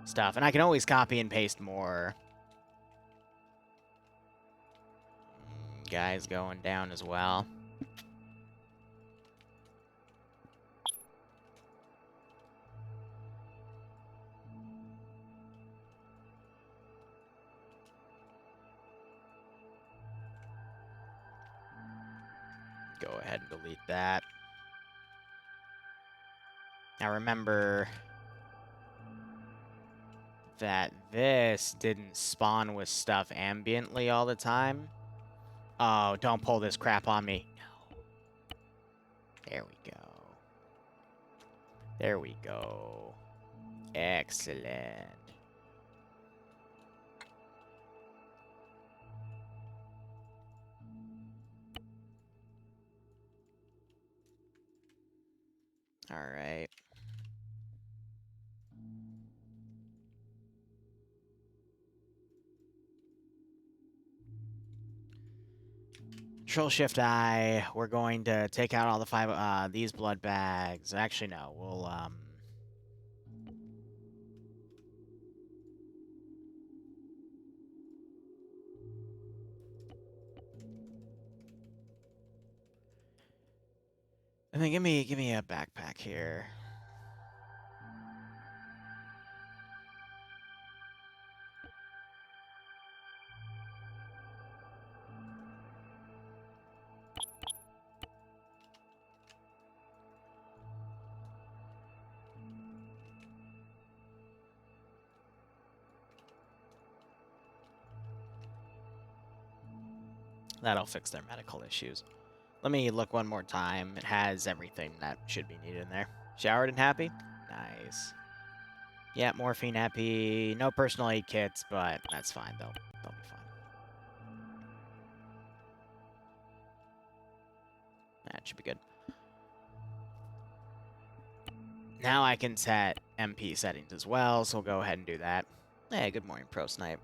stuff. And I can always copy and paste more. Guys going down as well. Go ahead and delete that. Now remember that this didn't spawn with stuff ambiently all the time. Oh, don't pull this crap on me. No. There we go. There we go. Excellent. All right. Control-Shift-I. We're going to take out all the these blood bags. Actually, no. We'll, I mean, give me a backpack here. That'll fix their medical issues. Let me look one more time. It has everything that should be needed in there. Showered and happy? Nice. Yeah, morphine epi. No personal aid kits, but that's fine. They'll be fine. That should be good. Now I can set MP settings as well, so we'll go ahead and do that. Hey, good morning, Pro Snipe.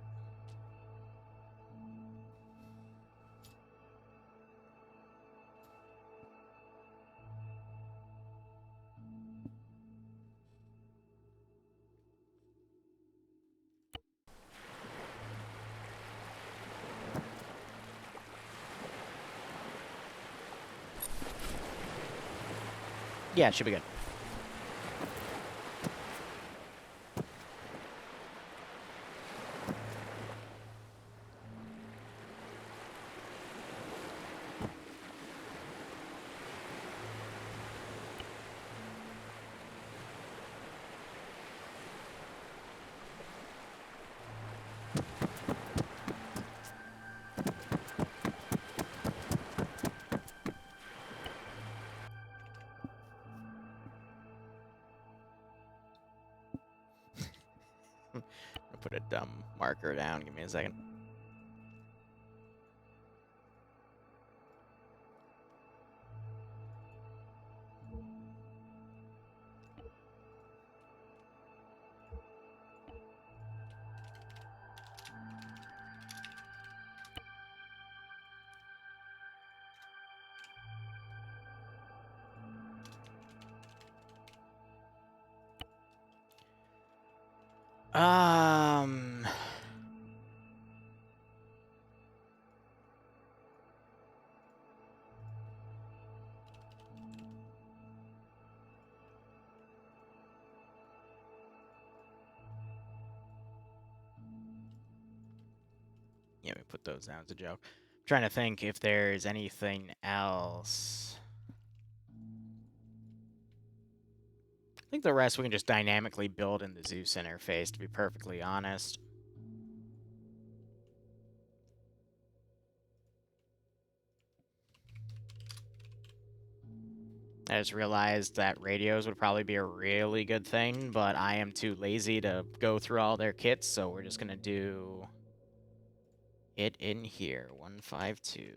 Yeah, it should be good. I'll put a dumb marker down. Give me a second. Um... Yeah, we put those down as a joke. I'm trying to think if there's anything else. I think the rest we can just dynamically build in the Zeus interface, to be perfectly honest. I just realized that radios would probably be a really good thing, but I am too lazy to go through all their kits, so we're just going to do it in here. 152.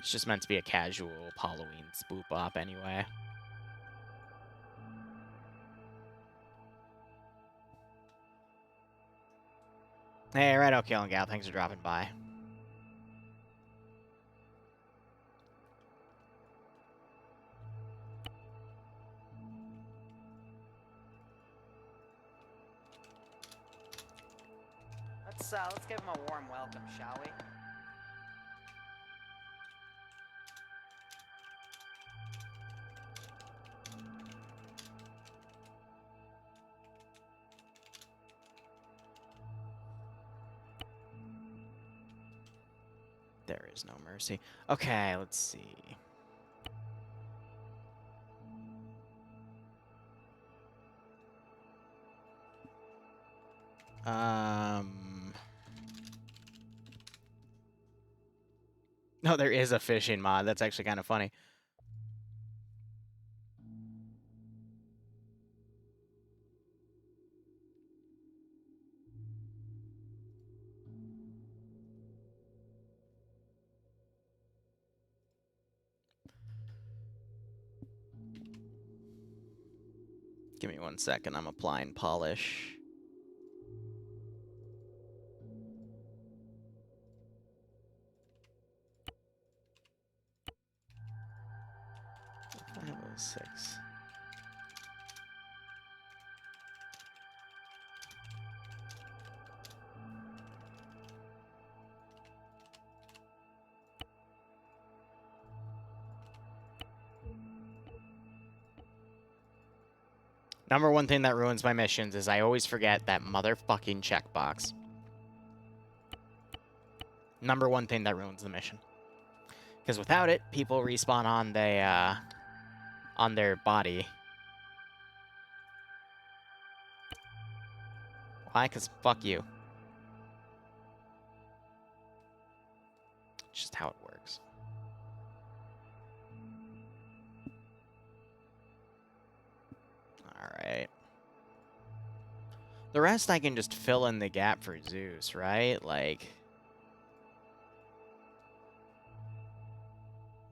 It's just meant to be a casual Halloween spoop op anyway. Hey, Righto, Kill and Gal, thanks for dropping by. Let's give him a warm welcome, shall we? There is no mercy. Okay, let's see. No, there is a fishing mod. That's actually kind of funny. Give me 1 second. I'm applying polish. I have 06. Number one thing that ruins my missions is I always forget that motherfucking checkbox. Number one thing that ruins the mission. Because without it, people respawn on their body. Why? Because fuck you. It's just how it works. Alright. The rest I can just fill in the gap for Zeus, right? Like...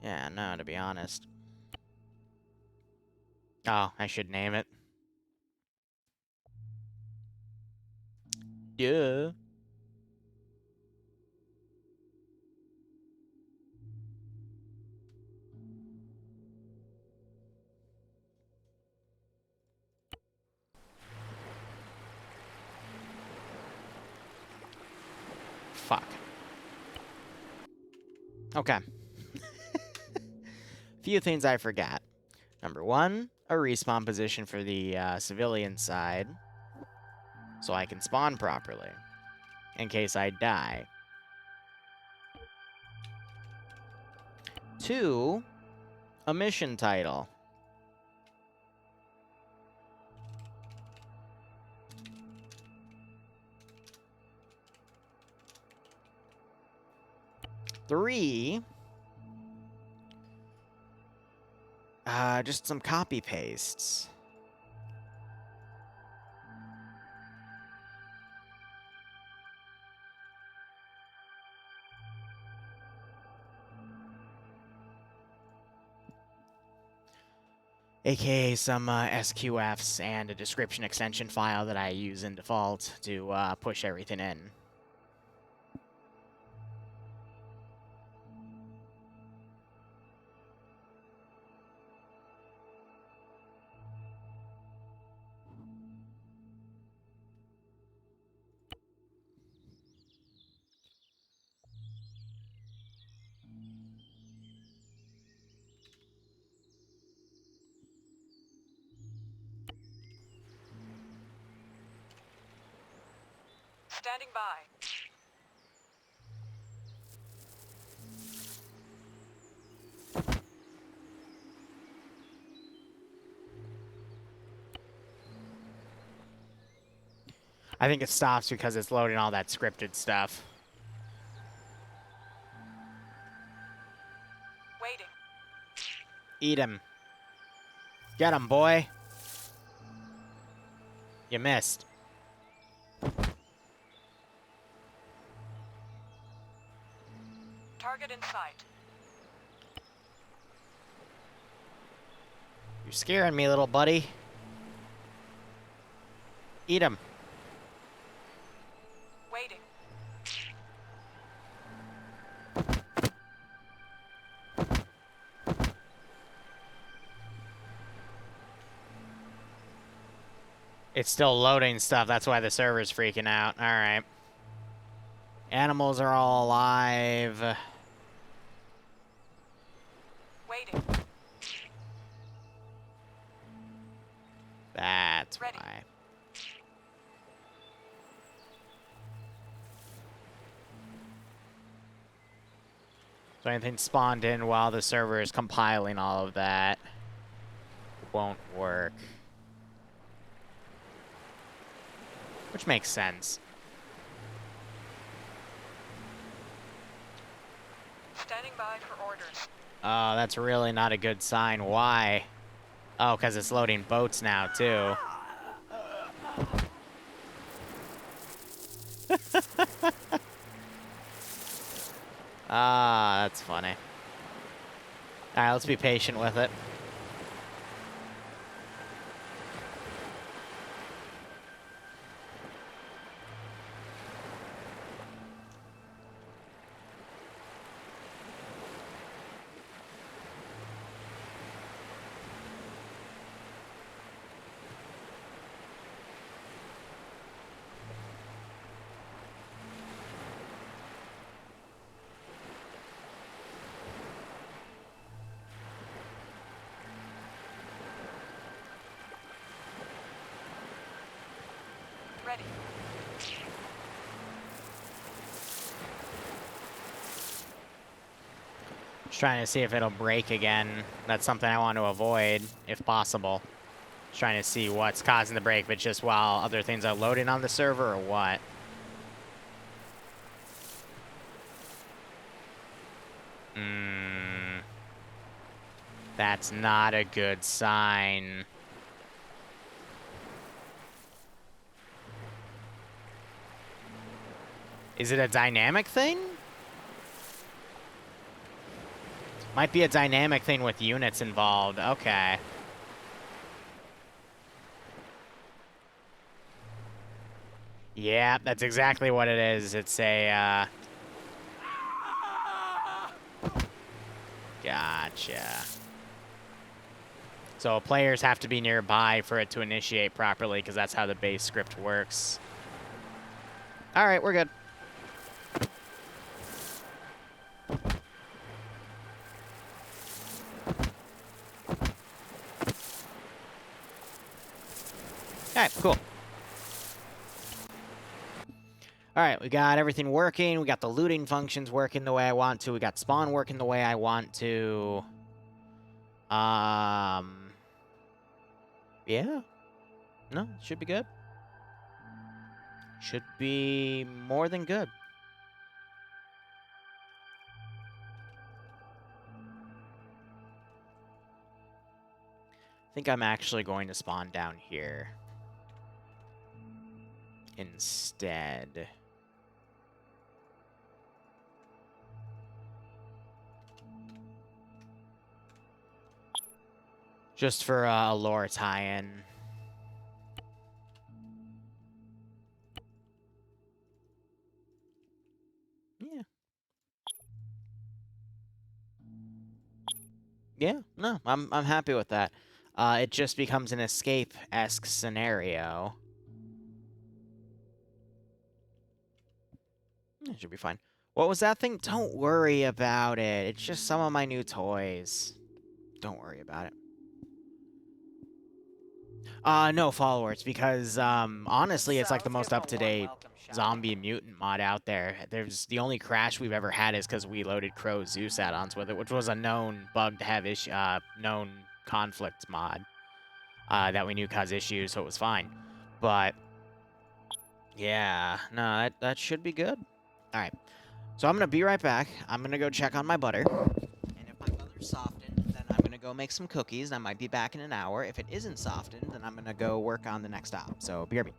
Yeah, no, to be honest. Oh, I should name it. Yeah. Fuck. Okay. Few things I forgot. Number one, a respawn position for the civilian side, so I can spawn properly, in case I die. 2, a mission title. Three, just some copy pastes. AKA some SQFs and a description extension file that I use in default to push everything in. Standing by. I think it stops because it's loading all that scripted stuff. Waiting. Eat him. Get him, boy. You missed. Target in sight. You're scaring me, little buddy. Eat him. Waiting. It's still loading stuff. That's why the server's freaking out. All right. Animals are all alive. Waiting. That's Ready. why. So anything spawned in while the server is compiling all of that won't work. Which makes sense. Standing by for orders. Oh, that's really not a good sign. Why? Oh, because it's loading boats now, too. Ah, that's funny. Alright, let's be patient with it. Ready. Just trying to see if it'll break again. That's something I want to avoid, if possible. Just trying to see what's causing the break, but just while other things are loading on the server, or what? That's not a good sign. Is it a dynamic thing? Might be a dynamic thing with units involved. Okay. Yeah, that's exactly what it is. It's a, Gotcha. So players have to be nearby for it to initiate properly, because that's how the base script works. All right, we're good. All right, cool. All right, we got everything working. We got the looting functions working the way I want to. We got spawn working the way I want to. Yeah. No, should be good. Should be more than good. I think I'm actually going to spawn down here instead. Just for a lore tie-in. Yeah. Yeah, no, I'm happy with that. It just becomes an escape-esque scenario. It should be fine. What was that thing? Don't worry about it. It's just some of my new toys. Don't worry about it. No followers, because, honestly, it's like the most up-to-date zombie mutant mod out there. There's the only crash we've ever had is because we loaded Crow Zeus add-ons with it, which was a known bug to have known conflict mod that we knew caused issues, so it was fine. But yeah, no, that should be good. All right, so I'm gonna be right back. I'm gonna go check on my butter, and if my butter's softened, then I'm gonna go make some cookies. I might be back in an hour. If it isn't softened, then I'm gonna go work on the next stop. So BRB.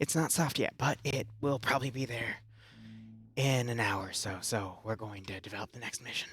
It's not soft yet, but it will probably be there in an hour or so. So we're going to develop the next mission.